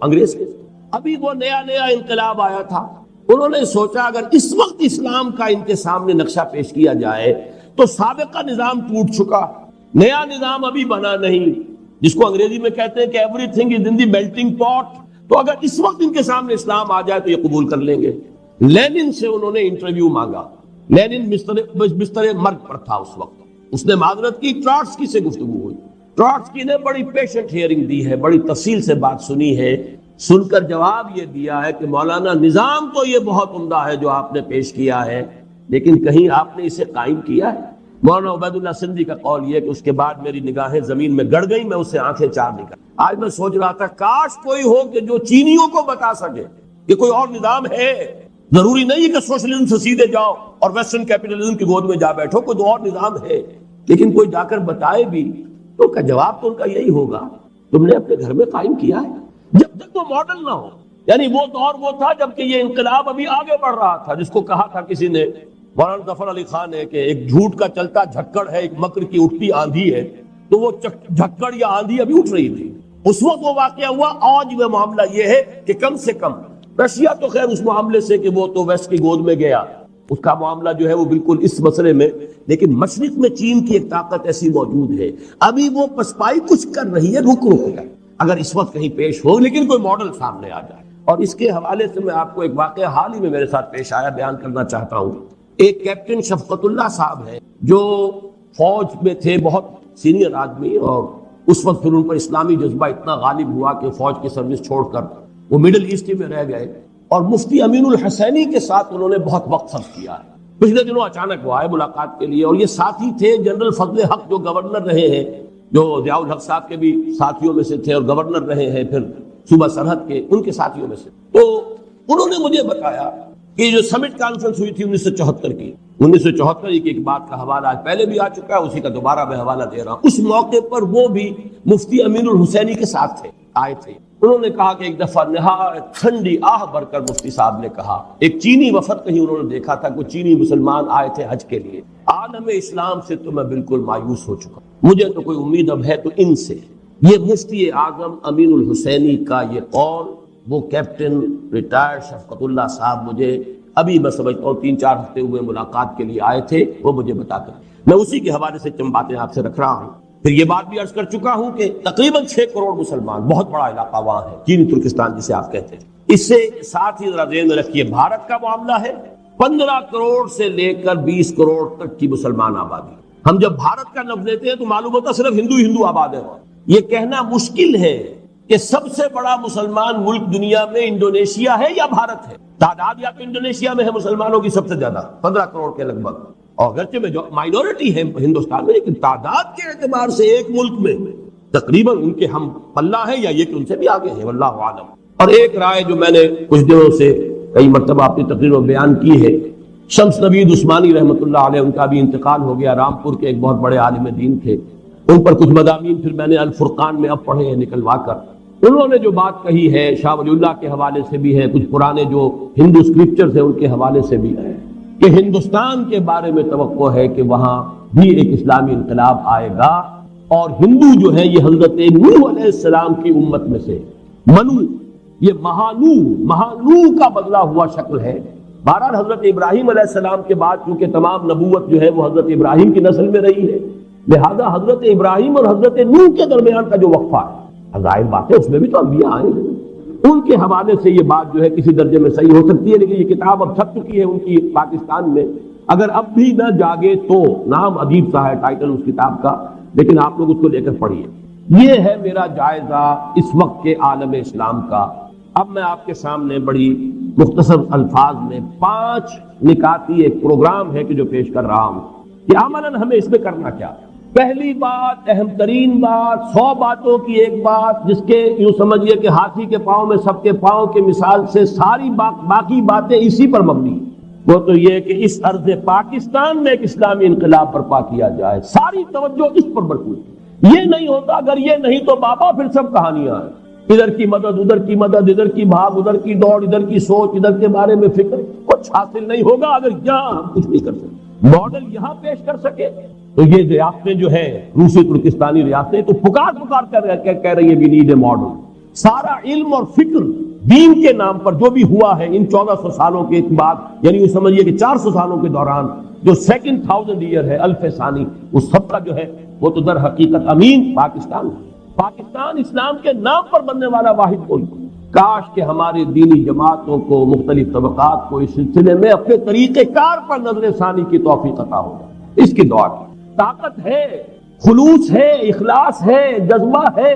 انگریز کے. ابھی وہ نیا انقلاب آیا تھا. انہوں نے سوچا اگر اس وقت اسلام کا ان کے سامنے نقشہ پیش کیا جائے تو سابقہ نظام ٹوٹ چکا، نیا نظام ابھی بنا نہیں، جس کو انگریزی میں کہتے ہیں کہ every thing is in the melting پاٹ. تو اگر اس وقت ان کے سامنے اسلام آ جائے تو یہ قبول کر لیں گے. لینن سے انہوں نے انٹرویو مانگا. لینن بستر مرگ پر تھا اس وقت. اس نے معذرت کی، ٹراٹسکی سے گفتگو ہوئی. ٹراٹسکی نے بڑی پیشنٹ ہیئرنگ دی ہے، بڑی تفصیل سے بات سنی ہے. سن کر جواب یہ دیا ہے کہ مولانا نظام تو یہ بہت عمدہ ہے جو آپ نے پیش کیا ہے، لیکن کہیں آپ نے اسے قائم کیا ہے؟ مولانا عبید اللہ سندھی کا قول یہ کہ اس کے بعد میری نگاہیں زمین میں گڑ گئیں، میں اسے آنکھیں چار نکل۔ آج میں سوچ رہا تھا کاش کوئی ہو کہ جو چینیوں کو بتا سکے کہ کوئی اور نظام ہے، ضروری نہیں کہ سوشلزم سے سیدھے جاؤ اور ویسٹرن کیپٹلزم کی گود میں جا بیٹھو، کوئی اور نظام ہے، لیکن کوئی جا کر بتائے بھی تو کا جواب تو ان کا یہی ہوگا تم نے اپنے گھر میں قائم کیا ہے، جب تک وہ ماڈل نہ ہو۔ یعنی وہ دور وہ تھا جبکہ یہ انقلاب ابھی آگے بڑھ رہا تھا، جس کو کہا تھا کسی نے، مولانا ظفر علی خان نے، کہ ایک جھوٹ کا چلتا جھکڑ ہے، ایک مکر کی اٹھتی آندھی ہے، تو وہ جھکڑ یا آندھی ابھی اٹھ رہی تھی اس وقت وہ واقعہ ہوا۔ آج وہ معاملہ یہ ہے کہ کم سے کم رشیا تو خیر اس معاملے سے کہ وہ تو ویسٹ کی گود میں گیا، اس کا معاملہ جو ہے وہ بالکل اس مسئلے میں، لیکن مشرق میں چین کی ایک طاقت ایسی موجود ہے، ابھی وہ پسپائی کچھ کر رہی ہے، رک کر اگر اس وقت کہیں پیش ہو، لیکن کوئی ماڈل سامنے آ جائے۔ اور اس کے حوالے سے میں آپ کو ایک واقعہ حال ہی میں میرے ساتھ پیش آیا بیان کرنا چاہتا ہوں۔ ایک کیپٹن شفقت اللہ صاحب ہے جو فوج میں تھے، بہت سینئر آدمی، اور اس وقت پھر ان پر اسلامی جذبہ اتنا غالب ہوا کہ فوج کی سروس چھوڑ کر وہ مڈل ایسٹ میں رہ گئے، اور مفتی امین الحسینی کے ساتھ انہوں نے بہت وقت صرف کیا ہے۔ پچھلے دنوں اچانک وہ آئے ملاقات کے لیے، اور یہ ساتھی تھے جنرل فضل حق جو گورنر رہے ہیں، جو ضیاء الحق صاحب کے بھی ساتھیوں میں سے تھے اور گورنر رہے ہیں پھر صوبہ سرحد کے، ان کے ساتھیوں میں سے۔ تو انہوں نے مجھے بتایا کہ جو سمٹ کانفرنس ہوئی تھی 1974 کی، 1974 کی ایک بات کا حوالہ آج پہلے بھی آ چکا ہے، اسی کا دوبارہ میں حوالہ دے رہا ہوں۔ اس موقع پر وہ بھی مفتی امین الحسینی کے ساتھ آئے تھے۔ انہوں نے کہا کہ ایک دفعہ نہایت ٹھنڈی آہ بھر کر مفتی صاحب نے کہا، ایک چینی وفد کہیں انہوں نے دیکھا تھا، کوئی چینی مسلمان آئے تھے حج کے لیے، عالم اسلام سے تو میں بالکل مایوس ہو چکا، مجھے تو کوئی امید اب ہے تو ان سے۔ یہ مفتی اعظم امین الحسینی کا یہ قول، وہ کیپٹن ریٹائرڈ شفقت اللہ صاحب مجھے ابھی میں سمجھتا ہوں 3-4 ہفتے ہوئے ملاقات کے لیے آئے تھے، وہ مجھے بتا کر، میں اسی کے حوالے سے چند باتیں آپ سے رکھ رہا ہوں۔ پھر یہ بات بھی عرض کر چکا ہوں کہ تقریباً 6 کروڑ مسلمان، بہت بڑا علاقہ وہاں ہے، چینی ترکستان جسے آپ کہتے ہیں۔ اس سے ساتھ ہی ذرا ذہن میں رکھیے بھارت کا معاملہ ہے 15 کروڑ سے لے کر 20 کروڑ تک کی مسلمان آبادی۔ ہم جب بھارت کا لفظ لیتے ہیں تو معلوم ہوتا صرف ہندو آباد ہے۔ یہ کہنا مشکل ہے کہ سب سے بڑا مسلمان ملک دنیا میں انڈونیشیا ہے یا بھارت ہے۔ تعداد یا تو انڈونیشیا میں ہے مسلمانوں کی سب سے زیادہ، 15 کروڑ کے لگ بھگ، اور اگرچہ میں جو مائنورٹی ہے ہندوستان میں، لیکن تعداد کے اعتبار سے ایک ملک میں تقریباً ان کے ہم پلہ ہیں، یا یہ کہ ان سے بھی آگے ہیں، واللہ عالم۔ اور ایک رائے جو میں نے کچھ دنوں سے کئی مرتبہ اپنی تقریر میں بیان کی ہے، شمس نوید عثمانی رحمۃ اللہ علیہ، ان کا بھی انتقال ہو گیا، رامپور کے ایک بہت بڑے عالم دین تھے، ان پر کچھ مضامین پھر میں نے الفرقان میں اب پڑھے ہیں نکلوا کر۔ انہوں نے جو بات کہی ہے شاہ ولی اللہ کے حوالے سے بھی ہے، کچھ پرانے جو ہندو اسکرپچرز ہیں ان کے حوالے سے بھی ہے، کہ ہندوستان کے بارے میں توقع ہے کہ وہاں بھی ایک اسلامی انقلاب آئے گا، اور ہندو جو ہے یہ حضرت نوح علیہ السلام کی امت میں سے منو، یہ مہانو کا بدلا ہوا شکل ہے۔ بہرحال حضرت ابراہیم علیہ السلام کے بعد چونکہ تمام نبوت جو ہے وہ حضرت ابراہیم کی نسل میں رہی ہے، لہذا حضرت ابراہیم اور حضرت نوح کے درمیان کا جو وقفہ ہے، ظاہر بات ہے اس میں بھی تو انبیاء آئے ہیں، ان کے حوالے سے یہ بات جو ہے کسی درجے میں صحیح ہو سکتی ہے، لیکن یہ کتاب اب چھپ چکی ہے ان کی پاکستان میں، اگر اب بھی نہ جاگے تو، نام عجیب سا ہے ٹائٹل اس کتاب کا، لیکن آپ لوگ اس کو لے کر پڑھیے۔ یہ ہے میرا جائزہ اس وقت کے عالم اسلام کا۔ اب میں آپ کے سامنے بڑی مختصر الفاظ میں 5 نکاتی ایک پروگرام ہے کہ جو پیش کر رہا ہوں کہ عملاً ہمیں اس میں کرنا کیا۔ پہلی بات، اہم ترین بات، 100 باتوں کی ایک بات، جس کے یوں سمجھیے کہ ہاتھی کے پاؤں میں سب کے پاؤں کے مثال سے ساری باقی باتیں اسی پر مبنی ہیں، وہ تو یہ کہ اس ارض پاکستان میں ایک اسلامی انقلاب برپا کیا جائے، ساری توجہ اس پر مرکوز ہے۔ یہ نہیں ہوتا، اگر یہ نہیں تو بابا پھر سب کہانیاں ہیں، ادھر کی مدد ادھر کی مدد، ادھر کی بھاگ ادھر کی دوڑ، ادھر کی سوچ ادھر کے بارے میں فکر، کچھ حاصل نہیں ہوگا اگر یہاں ہم کچھ نہیں کر سکے، ماڈل یہاں پیش کر سکے۔ تو یہ ریاستیں جو ہیں روسی ترکستانی ریاستیں تو پکار کر کہہ رہی ہیں وی نیڈ اے ماڈل۔ سارا علم اور فکر دین کے نام پر جو بھی ہوا ہے ان 1400 سالوں کے بعد، یعنی وہ سمجھیے کہ 400 سالوں کے دوران جو سیکنڈ 1000 ایئر ہے، الف ثانی، اس سب کا جو ہے وہ تو در حقیقت امین پاکستان ہے۔ پاکستان اسلام کے نام پر بننے والا واحد ملک۔ کاش کہ ہماری دینی جماعتوں کو، مختلف طبقات کو اس سلسلے میں اپنے طریقہ کار پر نظر ثانی کی توفیق عطا ہو جائے۔ اس کی دعا کی طاقت ہے، خلوص ہے، اخلاص ہے، جذبہ ہے،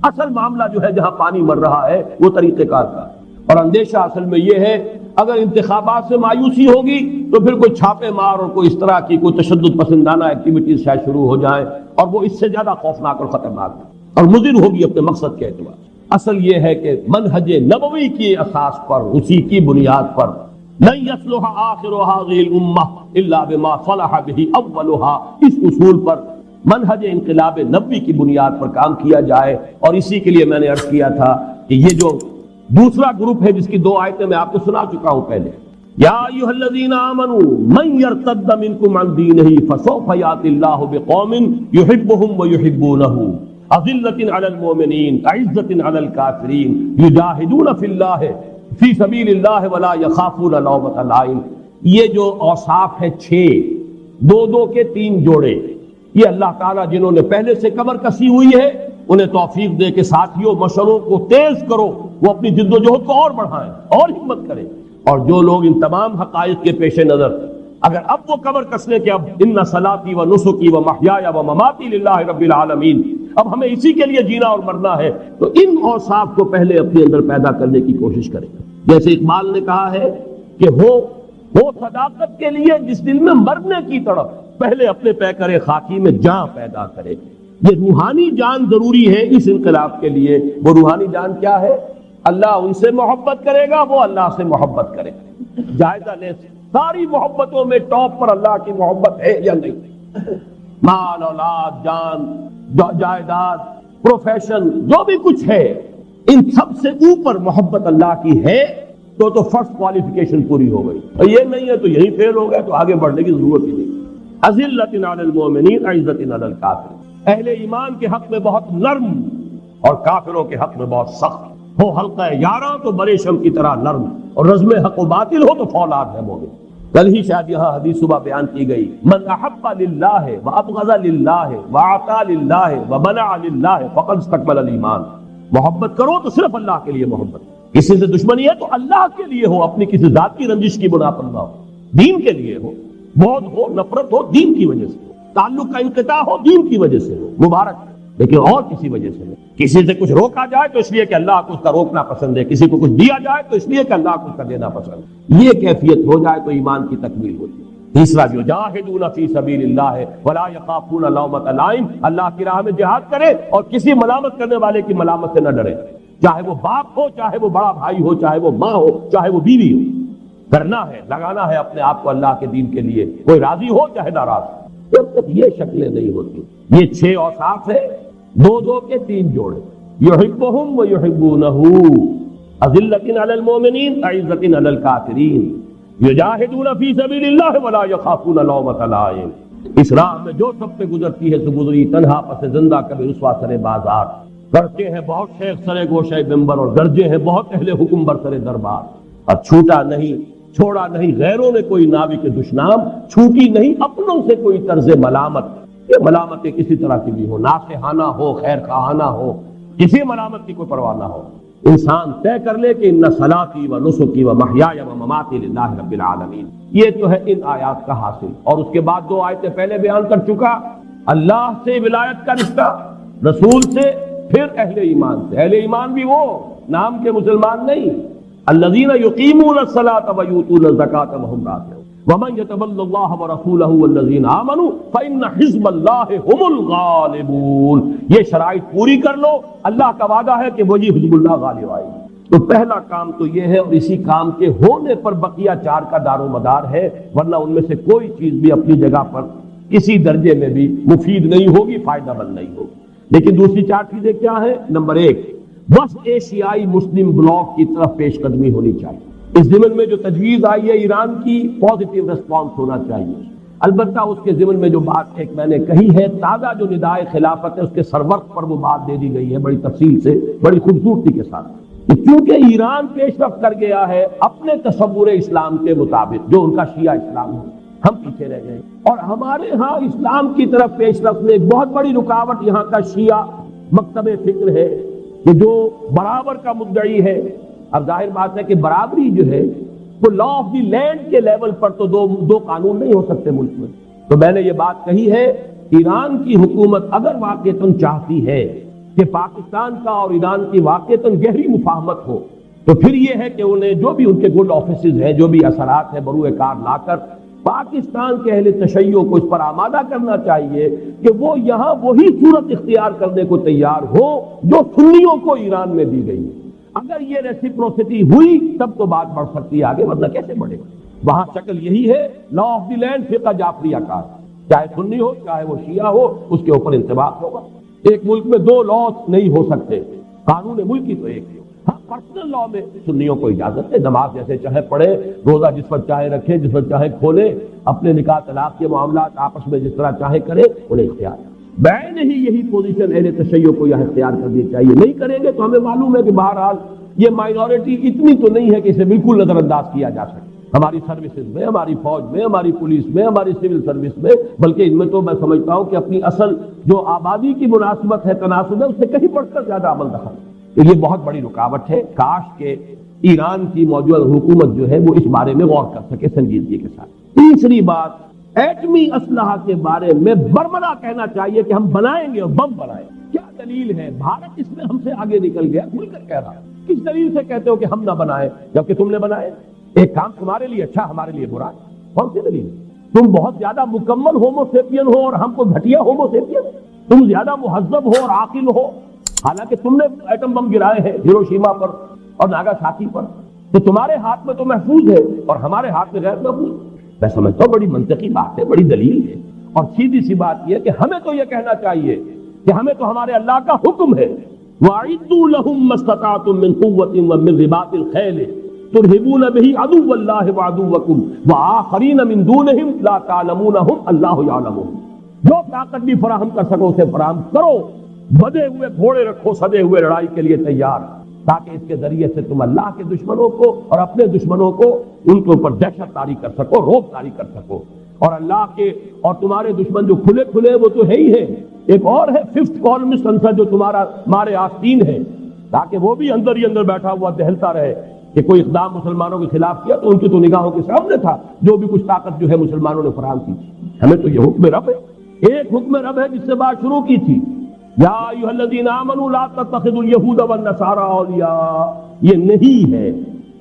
اصل معاملہ جو ہے جہاں پانی مر رہا ہے وہ طریقہ کار کا، اور اندیشہ اصل میں یہ ہے اگر انتخابات سے مایوسی ہوگی تو پھر کوئی چھاپے مار اور کوئی اس طرح کی کوئی تشدد پسندانہ ایکٹیویٹیز شاید شروع ہو جائیں، اور وہ اس سے زیادہ خوفناک اور خطرناک اور مضر ہوگی اپنے مقصد کے اعتبار سے۔ اصل یہ ہے کہ منہج نبوی کی اساس پر، اسی کی بنیاد پر لن یصلح آخر هذه الامہ الا بما صلح به اولها، اس اصول پر منہج انقلاب نبوی کی بنیاد پر کام کیا جائے۔ اور اسی کے لیے میں نے عرض کیا تھا کہ یہ جو دوسرا گروپ ہے جس کی 2 آیتیں میں آپ کو سنا چکا ہوں پہلے، یا ایھا الذین آمنوا من یرتد منکم عن دینہ فسوف یأتی اللہ بقوم یحبهم ویحبونہ اذلۃ علی المؤمنین اعزۃ علی الکافرین یجاہدون فی اللہ فی سبیل اللہ ولا یخافون لومۃ لائم۔ یہ جو اوصاف ہے 6، 2 کے 3 جوڑے، یہ اللہ تعالیٰ جنہوں نے پہلے سے کمر کسی ہوئی ہے انہیں توفیق دے کہ ساتھیوں مشوروں کو تیز کرو، وہ اپنی جد و جہد کو اور بڑھائیں اور ہمت کریں۔ اور جو لوگ ان تمام حقائق کے پیش نظر اگر اب وہ کمر کس لیں کہ اب ان صلاتی و نسکی و محیای و مماتی للہ رب العالمین، اب ہمیں اسی کے لیے جینا اور مرنا ہے، تو ان اوصاف کو پہلے اپنے اندر پیدا کرنے کی کوشش کریں۔ جیسے اقبال نے کہا ہے کہ ہو صداقت کے لیے جس دل میں مرنے کی تڑپ، پہلے اپنے پیکر خاکی میں جان پیدا کرے۔ یہ روحانی جان ضروری ہے اس انقلاب کے لیے۔ وہ روحانی جان کیا ہے؟ اللہ ان سے محبت کرے گا، وہ اللہ سے محبت کرے گا۔ جائزہ لے ساری محبتوں میں ٹاپ پر اللہ کی محبت ہے یا نہیں؟ مال، اولاد، جان، جائیداد، پروفیشن، جو بھی کچھ ہے، ان سب سے اوپر محبت اللہ کی ہے تو فرسٹ کوالیفیکیشن پوری ہو گئی۔ اور یہ نہیں ہے تو یہی فیل ہو گئے، تو آگے بڑھنے کی ضرورت ہی نہیں۔ اذلۃ علی المؤمنین اعزۃ علی الکافرین، اہل ایمان کے حق میں بہت نرم اور کافروں کے حق میں بہت سخت۔ ہو حلقہ یاراں تو برے شم کی طرح نرم، اور رزم حق و باطل ہو تو فولاد ہے مومن۔ کل ہی شاید یہاں حدیث صبح بیان کی گئی، من احب للہ وابغض للہ واعطى للہ ومنع للہ فقد استکمل الایمان۔ محبت کرو تو صرف اللہ کے لیے محبت، کسی سے دشمنی ہے تو اللہ کے لیے ہو، اپنی کسی ذات کی رنجش کی بنا پر نہ ہو، دین کے لیے ہو، بغض ہو، نفرت ہو، دین کی وجہ سے ہو، تعلق کا انقطاع ہو، دین کی وجہ سے ہو، مبارک، لیکن اور کسی وجہ سے نہیں۔ کسی سے کچھ روکا جائے تو اس لیے کہ اللہ کو اس کا روکنا پسند ہے، کسی کو کچھ دیا جائے تو اس لیے کہ اللہ کو اس کا دینا پسند ہے۔ یہ کیفیت ہو جائے تو ایمان کی تکمیل ہوتی ہے۔ تیسرا جو جاہدون فی سبیل اللہ ولا یخافون لومۃ لائم، اللہ کی راہ میں جہاد کرے اور کسی ملامت کرنے والے کی ملامت سے نہ ڈرے، چاہے وہ باپ ہو، چاہے وہ بڑا بھائی ہو، چاہے وہ ماں ہو، چاہے وہ بیوی ہو۔ کرنا ہے، لگانا ہے اپنے آپ کو اللہ کے دین کے لیے، کوئی راضی ہو چاہے ناراض ہو۔ جب تک یہ شکلیں نہیں ہوتی، یہ 6 اوصاف ہے، 2 کے 3 جوڑے، یحبہم ویحبونہ، اذلۃ علی المؤمنین اعزۃ علی الکافرین، یجاہدون فی سبیل اللہ ولا یخافون لومۃ لائم۔ اس راہ میں جو سب پہ گزرتی ہے تو گزری، تنہا پس زندہ کبھی رسوا سر بازار، کرتے ہیں بہت شیخ سرے گوشے ممبر، اور گرجے ہیں بہت اہل حکم بر سرے دربار، اور چھوٹا نہیں چھوڑا نہیں غیروں نے کوئی ناوی کے دشنام، چھوٹی نہیں اپنوں سے کوئی طرز ملامت۔ یہ ملامتیں کسی طرح کی بھی ہو، ناصحانہ ہو، خیر خواہانہ ہو، کسی ملامت کی کوئی پرواہ نہ ہو، انسان طے کر لے کہ ان صلاتی و نسکی و محیای و مماتی للہ رب العالمین۔ یہ تو ہے ان آیات کا حاصل۔ اور اس کے بعد 2 آیتیں پہلے بیان کر چکا، اللہ سے ولایت کا رشتہ، رسول سے، پھر اہل ایمان سے۔ اہل ایمان بھی وہ نام کے مسلمان نہیں، الذین یقیمون الصلاۃ ویؤتون الزکاۃ وہم راکعون ومن یتول اللہ ورسولہ والذین آمنوا فإن حزب اللہ هم الغالبون۔ یہ شرائط پوری کر لو، اللہ کا وعدہ ہے کہ وہی حزب اللہ غالب آئے گی۔ تو پہلا کام تو یہ ہے، اور اسی کام کے ہونے پر بقیہ 4 کا دار و مدار ہے، ورنہ ان میں سے کوئی چیز بھی اپنی جگہ پر کسی درجے میں بھی مفید نہیں ہوگی، فائدہ مند نہیں ہوگی۔ لیکن دوسری 4 چیزیں کیا ہیں؟ نمبر 1، بس ایشیائی مسلم بلاک کی طرف پیش قدمی ہونی چاہیے۔ اس ضمن میں جو تجویز آئی ہے ایران کی، پازیٹیو ریسپانس ہونا چاہیے۔ البتہ اس کے ضمن میں جو بات ایک میں نے کہی ہے، تازہ جو ندائے خلافت ہے اس کے سرورق پر وہ بات دے دی گئی ہے بڑی تفصیل سے، بڑی خوبصورتی کے ساتھ، کیونکہ ایران پیش رفت کر گیا ہے اپنے تصور اسلام کے مطابق، جو ان کا شیعہ اسلام ہے، ہم پیچھے رہ گئے۔ اور ہمارے ہاں اسلام کی طرف پیش رفت میں ایک بہت بڑی رکاوٹ یہاں کا شیعہ مکتب فکر ہے کہ جو برابر کا مدعی ہے۔ اب ظاہر بات ہے کہ برابری جو ہے وہ لا آف دی لینڈ کے لیول پر تو دو قانون نہیں ہو سکتے ملک میں۔ تو میں نے یہ بات کہی ہے، ایران کی حکومت اگر واقعتاً چاہتی ہے کہ پاکستان کا اور ایران کی واقعتاً گہری مفاہمت ہو، تو پھر یہ ہے کہ انہیں جو بھی ان کے گڈ آفیسز ہیں، جو بھی اثرات ہیں بروئے کار لا کر پاکستان کے اہل تشیع کو اس پر آمادہ کرنا چاہیے کہ وہ یہاں وہی صورت اختیار کرنے کو تیار ہو جو سنیوں کو ایران میں دی گئی ہے۔ اگر یہ ریسیپروسٹی ہوئی تب تو بات بڑھ سکتی ہے آگے، ورنہ کیسے بڑھے گا؟ وہاں شکل یہی ہے، لا آف دی لینڈ فقہ جعفریہ کا، چاہے سنی ہو چاہے وہ شیعہ ہو، اس کے اوپر انطباق ہوگا۔ ایک ملک میں دو لاز نہیں ہو سکتے، قانون ملکی تو ایک ہے۔ ہاں پرسنل لا میں سنیوں کو اجازت ہے، نماز جیسے چاہے پڑھے، روزہ جس پر چاہے رکھے، جس پر چاہے کھولے، اپنے نکاح طلاق کے معاملات آپس میں جس طرح چاہے کرے، انہیں اختیار ہے۔ بین ہی یہی پوزیشن اہل تشیع کو یہاں اختیار کرنی چاہیے۔ نہیں کریں گے تو ہمیں معلوم ہے کہ بہرحال یہ مائنورٹی اتنی تو نہیں ہے کہ اسے بالکل نظر انداز کیا جا سکے۔ ہماری سروسز میں، ہماری فوج میں، ہماری پولیس میں، ہماری سول سروس میں، بلکہ ان میں تو میں سمجھتا ہوں کہ اپنی اصل جو آبادی کی مناسبت ہے، تناسب ہے، اس سے کہیں بڑھ کر زیادہ عمل دخل۔ تو یہ بہت بڑی رکاوٹ ہے۔ کاش کہ ایران کی موجودہ حکومت جو ہے وہ اس بارے میں غور کر سکے سنجیدگی کے ساتھ۔ تیسری بات، ایٹمی اسلحہ کے بارے میں برملا کہنا چاہیے کہ ہم بنائیں گے اور بم بنائیں گے۔ کیا دلیل ہے؟ بھارت اس میں ہم سے آگے نکل گیا، کھل کر کہہ رہا ہے۔ کس دلیل سے کہتے ہو کہ ہم نہ بنائیں جبکہ تم نے بنائے؟ ایک کام تمہارے لیے اچھا، ہمارے لیے برا، کون سی دلیل؟ تم بہت زیادہ مکمل ہومو سیپین ہو اور ہم کو گھٹیا ہومو سیپین، تم زیادہ مہذب ہو اور عاقل ہو، حالانکہ تم نے ایٹم بم گرائے ہیں ہیروشیما پر اور ناگاساکی پر، تو تمہارے ہاتھ میں تو محفوظ ہے اور ہمارے ہاتھ میں غیر محفوظ۔ میں سمجھتا ہوں بڑی منطقی بات ہے، بڑی دلیل ہے، اور سیدھی سی بات یہ ہے کہ ہمیں تو یہ کہنا چاہیے کہ ہمیں تو ہمارے اللہ کا حکم ہے، وَأَعِدُّوا لَهُم مَّا اسْتَطَعْتُم مِّن قُوَّةٍ وَمِن رِّبَاطِ الْخَيْلِ تُرْهِبُونَ بِهِ عَدُوَّ اللَّهِ وَعَدُوَّكُمْ وَآخَرِينَ مِن دُونِهِمْ لَا تَعْلَمُونَهُمْ اللَّهُ يَعْلَمُهُمْ۔ جو طاقت بھی فراہم کر سکو اسے فراہم کرو، بدے ہوئے گھوڑے رکھو سدے ہوئے لڑائی کے لیے تیار، تاکہ اس کے ذریعے سے تم اللہ کے دشمنوں کو اور اپنے دشمنوں کو ان کے اوپر دہشت طاری کر سکو، روب طاری کر سکو۔ اور اللہ کے اور تمہارے دشمن جو کھلے کھلے وہ تو ہے ہی ہے، ایک اور ہے ففتھ کالمسٹ آنسر جو تمہارا مارے آستین ہے، تاکہ وہ بھی اندر ہی اندر بیٹھا ہوا دہلتا رہے کہ کوئی اقدام مسلمانوں کے خلاف کیا تو ان کی تو نگاہوں کے سامنے تھا جو بھی کچھ طاقت جو ہے مسلمانوں نے فراہم کی تھی۔ ہمیں تو یہ حکم رب ہے، ایک حکم رب ہے جس سے بات شروع کی تھی، یا ایھا الذین آمنوا لا تتخذوا اليہود والنصارى اولیاء۔ یہ نہیں ہے،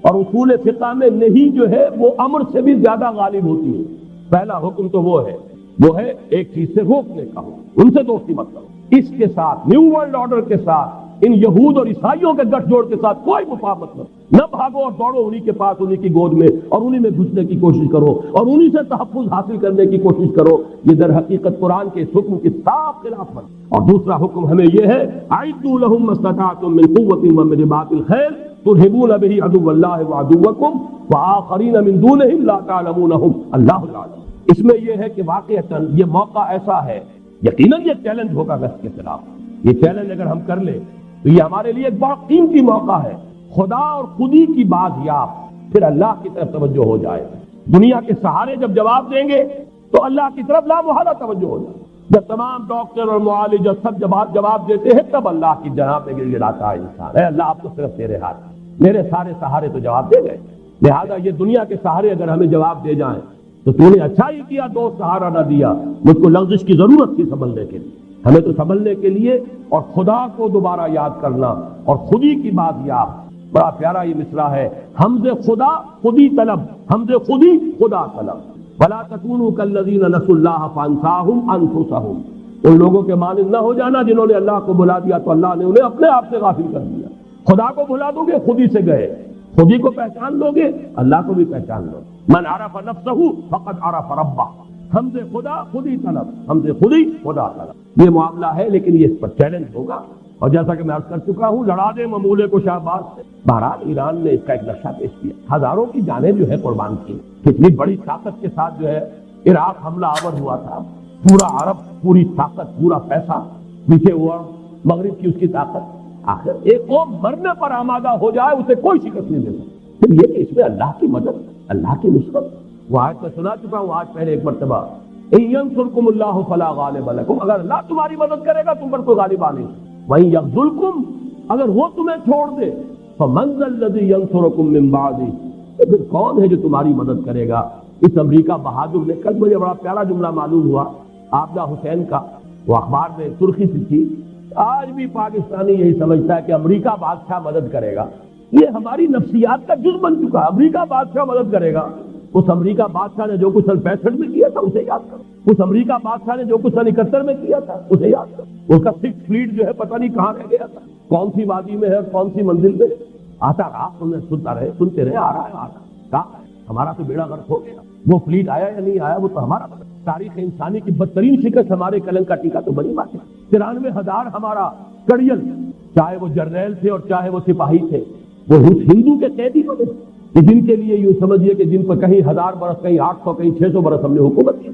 اور اصول فقہ میں نہیں جو ہے وہ امر سے بھی زیادہ غالب ہوتی ہے۔ پہلا حکم تو وہ ہے ایک چیز سے روکنے کا، ان سے دوستی مت کرو۔ اس کے ساتھ نیو ورلڈ آرڈر کے ساتھ ان یہود اور عیسائیوں کے گٹھ جوڑ کے ساتھ کوئی مفاہمت نہ بھاگو اور دوڑو انہی کے پاس، انہی کی گود میں، اور انہی میں گھسنے کی کوشش کرو اور انہی سے تحفظ حاصل کرنے کی کوشش کرو۔ یہ در حقیقت قرآن کے اس حکم کی صاف خلاف ہے۔ اور دوسرا حکم ہمیں یہ ہے، اعدوا لهم ما استطعتم من قوة ومن رباط الخيل ترهبون به عدو الله وعدوكم وآخرين من دونهم لا تعلمونهم الله يعلم۔ اس میں یہ ہے کہ واقعتاً یہ موقع ایسا ہے، یقیناً یہ چیلنج ہوگا ویسٹ کے خلاف۔ یہ چیلنج اگر ہم کر لیں تو یہ ہمارے لیے ایک بہت قیمتی موقع ہے، خدا اور خودی کی بات یافت، پھر اللہ کی طرف توجہ ہو جائے۔ دنیا کے سہارے جب جواب دیں گے تو اللہ کی طرف لا محالہ توجہ ہو جائے۔ جب تمام ڈاکٹر اور معالج اور سب جواب دیتے ہیں تب اللہ کی جناب میں گر گراتا ہے انسان، اے اللہ اب تو صرف تیرے ہاتھ، میرے سارے سہارے تو جواب دے گئے، لہذا یہ دنیا کے سہارے اگر ہمیں جواب دے جائیں تو تو نے اچھا ہی کیا دوست سہارا نہ دیا، مجھ کو لغزش کی ضرورت تھی سنبھلنے کے لیے۔ ہمیں تو سنبھلنے کے لیے اور خدا کو دوبارہ یاد کرنا اور خودی کی بات یاد۔ بڑا پیارا یہ مصرع ہے، حمد خدا خودی طلب، حمد خودی خدا طلب۔ وَلَا تَكُونُوا كَالَّذِينَ نَسُوا اللَّهَ فَأَنسَاهُمْ أَنفُسَهُمْ۔ ان لوگوں کے مانند نہ ہو جانا جنہوں نے اللہ کو بھلا دیا تو اللہ نے انہیں اپنے آپ سے غافل کر دیا۔ خدا کو بھلا دو گے خودی سے گئے، خودی کو پہچان لو گے اللہ کو بھی پہچان لو۔ من عرف نفسه فقد عرف ربہ۔ حمد خدا خودی طلب، حمد خودی خدا طلب، یہ معاملہ ہے، لیکن یہ اس پر چیلنج ہوگا۔ اور جیسا کہ میں عرض کر چکا ہوں، لڑا دے ممولے کو شہباز سے۔ بہرحال ایران نے اس کا ایک نقشہ پیش کیا، ہزاروں کی جانیں جو ہے قربان کی، کتنی بڑی طاقت کے ساتھ جو ہے عراق حملہ آور ہوا تھا، پورا عرب، پوری طاقت، پورا پیسہ پیچھے ہوا، مغرب کی اس کی طاقت۔ آخر ایک قوم مرنے پر آمادہ ہو جائے اسے کوئی شکست نہیں دے سکتی۔ پھر یہ کہ اس میں اللہ کی مدد، اللہ کی نصرت، وہ آیت میں سنا چکا ہوں آج پہلے ایک مرتبہ، ان ینصرکم اللہ فلا غالب لکم، اگر اللہ تمہاری مدد کرے گا تم پر کوئی غالب آ نہیں۔ وَإِن یخذلکم، اگر وہ تمہیں چھوڑ دے، فمن ذا الذی ینصرکم من بعدہ، تو پھر کون ہے جو تمہاری مدد کرے گا۔ اس امریکہ بہادر نے، کل مجھے بڑا پیارا جملہ معلوم ہوا عابدہ حسین کا، وہ اخبار میں سرخی سی تھی آج بھی پاکستانی یہی سمجھتا ہے کہ امریکہ بادشاہ مدد کرے گا. یہ ہماری نفسیات کا جز بن چکا. امریکہ بادشاہ مدد کرے گا. اس امریکہ بادشاہ نے جو کچھ سن 65 میں کیا تھا اسے یاد کرو. اس امریکہ بادشاہ نے جو کچھ سن 71 میں کیا تھا اسے یاد کرو. اس کا 6 فلیٹ جو ہے پتہ نہیں کہاں رہ گیا تھا, کون سی وادی میں ہے, کون سی منزل میں. آتا رہا, سنتے رہے, آ رہا ہے, کہاں ہے. ہمارا تو بیڑا غرق ہو گیا. وہ فلیٹ آیا یا نہیں آیا وہ تو ہمارا پتہ. تاریخ انسانی کی بدترین شکست ہمارے قلم کا ٹیکا تو بنی بات ہے. 93,000 ہمارا کڑیل, چاہے وہ جرنیل تھے اور چاہے وہ سپاہی تھے, وہ ہندو کے قیدی بنے کہ جن کے لیے یوں سمجھیے کہ جن پر کہیں 1000 برس, کہیں 800, کہیں 600 برس ہم نے حکومت کی.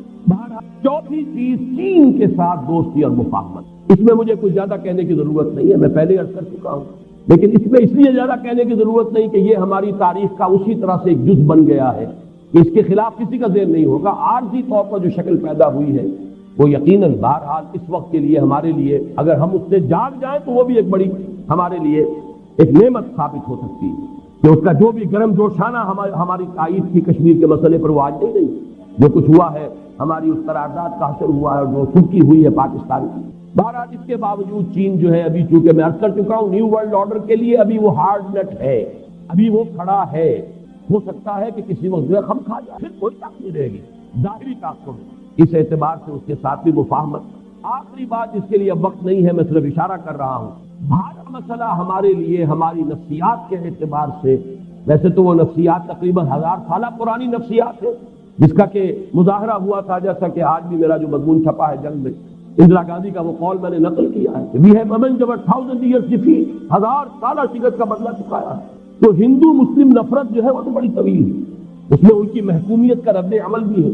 چوتھی چیز چین کے ساتھ دوستی اور مفاہمت. اس میں مجھے کچھ زیادہ کہنے کی ضرورت نہیں ہے, میں پہلے عرض کر چکا ہوں. لیکن اس میں اس لیے زیادہ کہنے کی ضرورت نہیں کہ یہ ہماری تاریخ کا اسی طرح سے ایک جز بن گیا ہے کہ اس کے خلاف کسی کا ذہن نہیں ہوگا. عارضی طور پر جو شکل پیدا ہوئی ہے وہ یقیناً بہرحال اس وقت کے لیے ہمارے لیے اگر ہم اس سے جاگ جائیں تو وہ بھی ایک بڑی ہمارے لیے ایک نعمت ثابت ہو سکتی ہے کہ اس کا جو بھی گرم جوشانہ ہماری تائید کی کشمیر کے مسئلے پر وہ آج نہیں رہی. جو کچھ ہوا ہے ہماری اس قرارداد کا حاصل ہوا ہے اور جو چھٹکی ہوئی ہے پاکستان کی. بہرحال اس کے باوجود چین جو ہے ابھی چونکہ میں عرض کر چکا ہوں نیو ورلڈ آرڈر کے لیے ابھی وہ ہارڈ نٹ ہے, ابھی وہ کھڑا ہے. ہو سکتا ہے کہ کسی وقت جو ہے خم کھا جائے, پھر کوئی طاقت نہیں رہے گی ظاہری طاقتوں میں. اس اعتبار سے اس کے ساتھ بھی مفاہمت. آخری بات جس کے لیے اب وقت نہیں ہے, میں صرف اشارہ کر رہا ہوں. بھارت مسئلہ ہمارے لیے ہماری نفسیات کے اعتبار سے, ویسے تو وہ نفسیات تقریباً 1000 سالہ پرانی نفسیات ہے جس کا کہ مظاہرہ ہوا تھا, جیسا کہ آج بھی میرا جو مضمون چھپا ہے جنگ میں اندرا گاندھی کا وہ قول میں نے نقل کیا ہے, we have avenged our 1000 years defeat, 1000 سالہ شکست کا بدلہ چکایا ہے. تو ہندو مسلم نفرت جو ہے وہ تو بڑی طویل ہے, اس میں ان کی محکومیت کا رد عمل بھی ہے,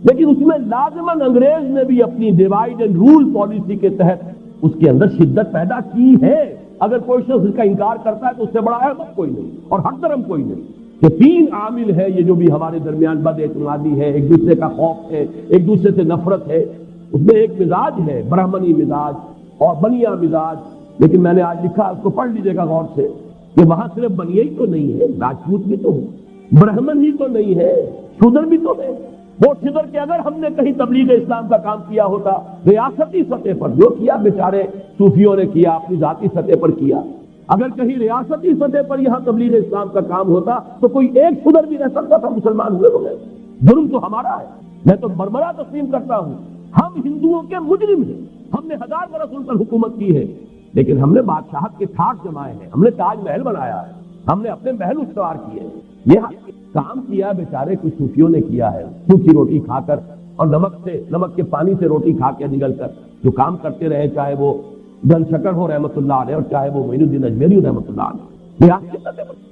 لیکن اس میں لازماً انگریز نے بھی اپنی ڈیوائڈ اینڈ رول پالیسی کے تحت اس کے اندر شدت پیدا کی ہے. اگر کوئی شخص اس کا انکار کرتا ہے تو اس سے بڑا احمق کوئی نہیں اور حق درم کوئی نہیں. کہ 3 عامل ہے یہ جو بھی ہمارے درمیان بد اعتمادی ہے, ایک دوسرے کا خوف ہے, ایک دوسرے سے نفرت ہے. اس میں ایک مزاج ہے, برہمنی مزاج اور بنیا مزاج. لیکن میں نے آج لکھا, اس کو پڑھ لیجیے گا غور سے, کہ وہاں صرف بنیا ہی تو نہیں ہے, راجپوت بھی تو ہے, برہمن ہی تو نہیں ہے, شودر بھی تو ہے. وہ شودر کے اگر ہم نے کہیں تبلیغ اسلام کا کام کیا ہوتا ریاستی سطح پر, جو کیا بیچارے صوفیوں نے کیا, اپنی ذاتی سطح پر کیا, اگر کہیں ریاستی سطح پر یہاں تبلیغ اسلام کا کام ہوتا تو کوئی ایک شودر بھی رہ سکتا تھا مسلمان ہوئے بغیر. جرم تو ہمارا ہے, میں تو برمرہ تسلیم کرتا ہوں. ہم ہندوؤں کے مجرم ہیں, ہم نے 1000 برس ان پر حکومت کی ہے, لیکن ہم نے بادشاہت کے ٹھاٹ جمائے ہیں, ہم نے تاج محل بنایا ہے, ہم نے اپنے محل استوار کیے ہیں. یہ کام کیا بیچارے کچھ صوفیوں نے کیا ہے, سوکھی روٹی کھا کر اور نمک کے پانی سے روٹی کھا کے نگل کر جو کام کرتے رہے, چاہے وہ گن شکر ہو رحمۃ اللہ علیہ اور چاہے وہ معین الدین اجمیری رحمۃ اللہ علیہ.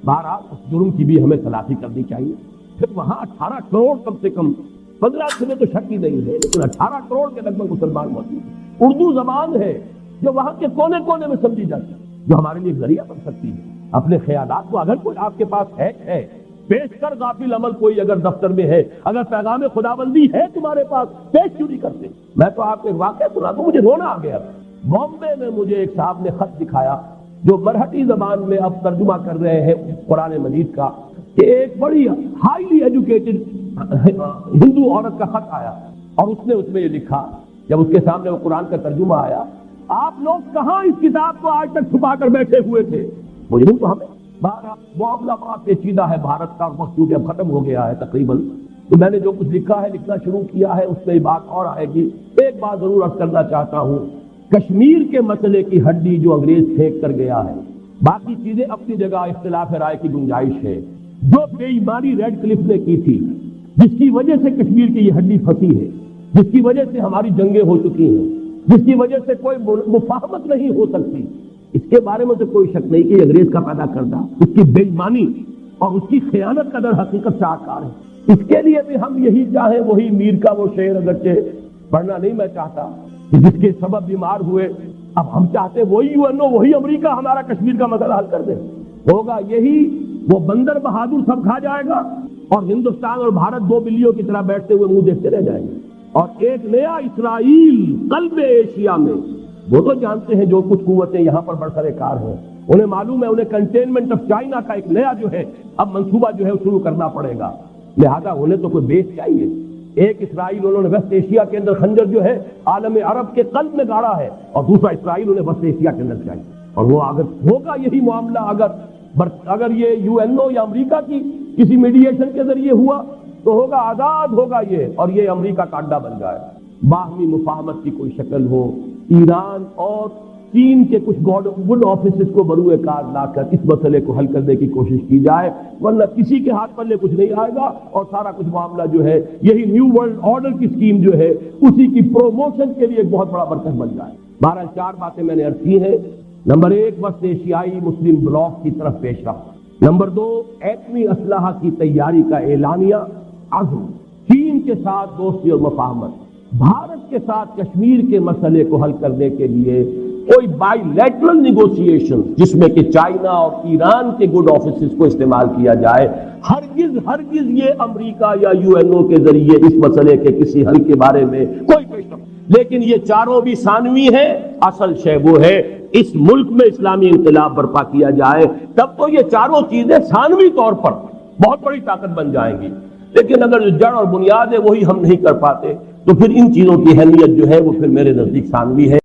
بہرحال اس جرم کی بھی ہمیں تلافی کرنی چاہیے. پھر وہاں 18 کروڑ کم سے کم, 15 میں تو شک ہی نہیں ہے, لیکن 18 کروڑ کے لگ بھگ مسلمان موجود ہیں. اردو زبان ہے جو وہاں کے کونے کونے میں سمجھی جاتی ہے, جو ہمارے لیے ذریعہ بن سکتی ہے. اپنے خیالات کو اگر کوئی آپ کے پاس ہے پیش کر, غافل عمل کوئی اگر دفتر میں ہے, اگر پیغام خداوندی ہے تمہارے پاس, پیش کیوں نہیں کرتے. میں تو آپ کو ایک واقعہ سنا دوں, مجھے رونا آ گیا. بامبے میں مجھے ایک صاحب نے خط دکھایا جو مرہٹی زبان میں اب ترجمہ کر رہے ہیں قرآن مجید کا, کہ ایک بڑی ہائیلی ایجوکیٹڈ ہندو عورت کا خط آیا اور اس نے یہ لکھا, جب اس کے سامنے وہ قرآن کا ترجمہ آیا, آپ لوگ کہاں اس کتاب کو آج تک چھپا کر بیٹھے ہوئے تھے. مجرم تو ہمیں. معاملہ بہت پیچیدہ ہے بھارت کا, وقت کیونکہ اب ختم ہو گیا ہے تقریباً, تو میں نے جو کچھ لکھا ہے لکھنا شروع کیا ہے, اس میں بات اور آئے گی. ایک بات ضرور عرض کرنا چاہتا ہوں, کشمیر کے مسئلے کی ہڈی جو انگریز پھینک کر گیا ہے, باقی چیزیں اپنی جگہ اختلاف رائے کی گنجائش ہے. جو بے ایمانی ریڈ کلف نے کی تھی, جس کی وجہ سے کشمیر کی یہ ہڈی پھنسی ہے, جس کی وجہ سے ہماری جنگیں ہو چکی ہیں, جس کی وجہ سے کوئی مفاہمت نہیں ہو سکتی, اس کے بارے میں تو کوئی شک نہیں کہ انگریز کا پیدا کردہ اس کی بے ایمانی اور اس کی خیانت کا در حقیقت شاہکار ہے. اس کے لیے بھی ہم یہی چاہیں, وہی میر کا وہ شعر اگرچہ پڑھنا نہیں میں چاہتا, کہ جس کے سبب بیمار ہوئے, اب ہم چاہتے وہی UNO, وہی امریکہ ہمارا کشمیر کا مسئلہ حل کر دے. ہوگا یہی, وہ بندر بہادر سب کھا جائے گا اور ہندوستان اور بھارت 2 بلیوں کی طرح بیٹھتے ہوئے منہ دیکھتے رہ جائیں گے. اور ایک نیا اسرائیل قلب ایشیا میں, وہ تو جانتے ہیں جو کچھ قوتیں یہاں پر برسر کار ہیں, انہیں معلوم ہے انہیں کنٹینمنٹ آف چائنا کا ایک نیا جو ہے اب منصوبہ جو ہے شروع کرنا پڑے گا. لہذا انہیں تو کوئی بیس چاہیے. ایک اسرائیل انہوں نے ویسٹ ایشیا کے اندر خنجر جو ہے عالم عرب کے قلب میں گاڑا ہے، اور دوسرا اسرائیل انہیں ویسٹ ایشیا کے اندر چاہیے. اور وہ اگر ہوگا یہی معاملہ، اگر یہ UN یا امریکہ کی کسی میڈییشن کے ذریعے ہوا تو ہوگا آزاد ہوگا یہ، اور یہ امریکہ کا اڈا بن جائے. باہمی مفاہمت کی کوئی شکل ہو، ایران اور چین کے کچھ گڈ آفیسز کو بروئے کار لا کر اس مسئلے کو حل کرنے کی کوشش کی جائے، ورنہ کسی کے ہاتھ پلے کچھ نہیں آئے گا، اور سارا کچھ معاملہ جو ہے یہی نیو ورلڈ آرڈر کی اسکیم جو ہے اسی کی پروموشن کے لیے ایک بہت بڑا مرکز بن جائے. 4 باتیں میں نے عرض کی ہیں. نمبر 1، وسط ایشیائی مسلم بلاک کی طرف پیش رفت. نمبر 2، ایٹمی اسلحہ کی تیاری کا اعلانیہ، عزم. چین کے ساتھ دوستی اور مفاہمت. بھارت کے ساتھ کشمیر کے مسئلے کو حل کرنے کے لیے کوئی بائی لیٹرل نیگوشیشن جس میں کہ چائنا اور ایران کے گڈ آفیسز کو استعمال کیا جائے. ہرگز یہ امریکہ یا UNO کے ذریعے اس مسئلے کے کسی حل کے بارے میں کوئی پیش رفت. لیکن یہ چاروں بھی ثانوی ہیں. اصل شے وہ ہے اس ملک میں اسلامی انقلاب برپا کیا جائے، تب تو یہ چاروں چیزیں ثانوی طور پر بہت بڑی طاقت بن جائیں گی. لیکن اگر جو جڑ اور بنیاد ہے وہی ہم نہیں کر پاتے تو پھر ان چیزوں کی اہمیت جو ہے وہ پھر میرے نزدیک ثانوی ہے.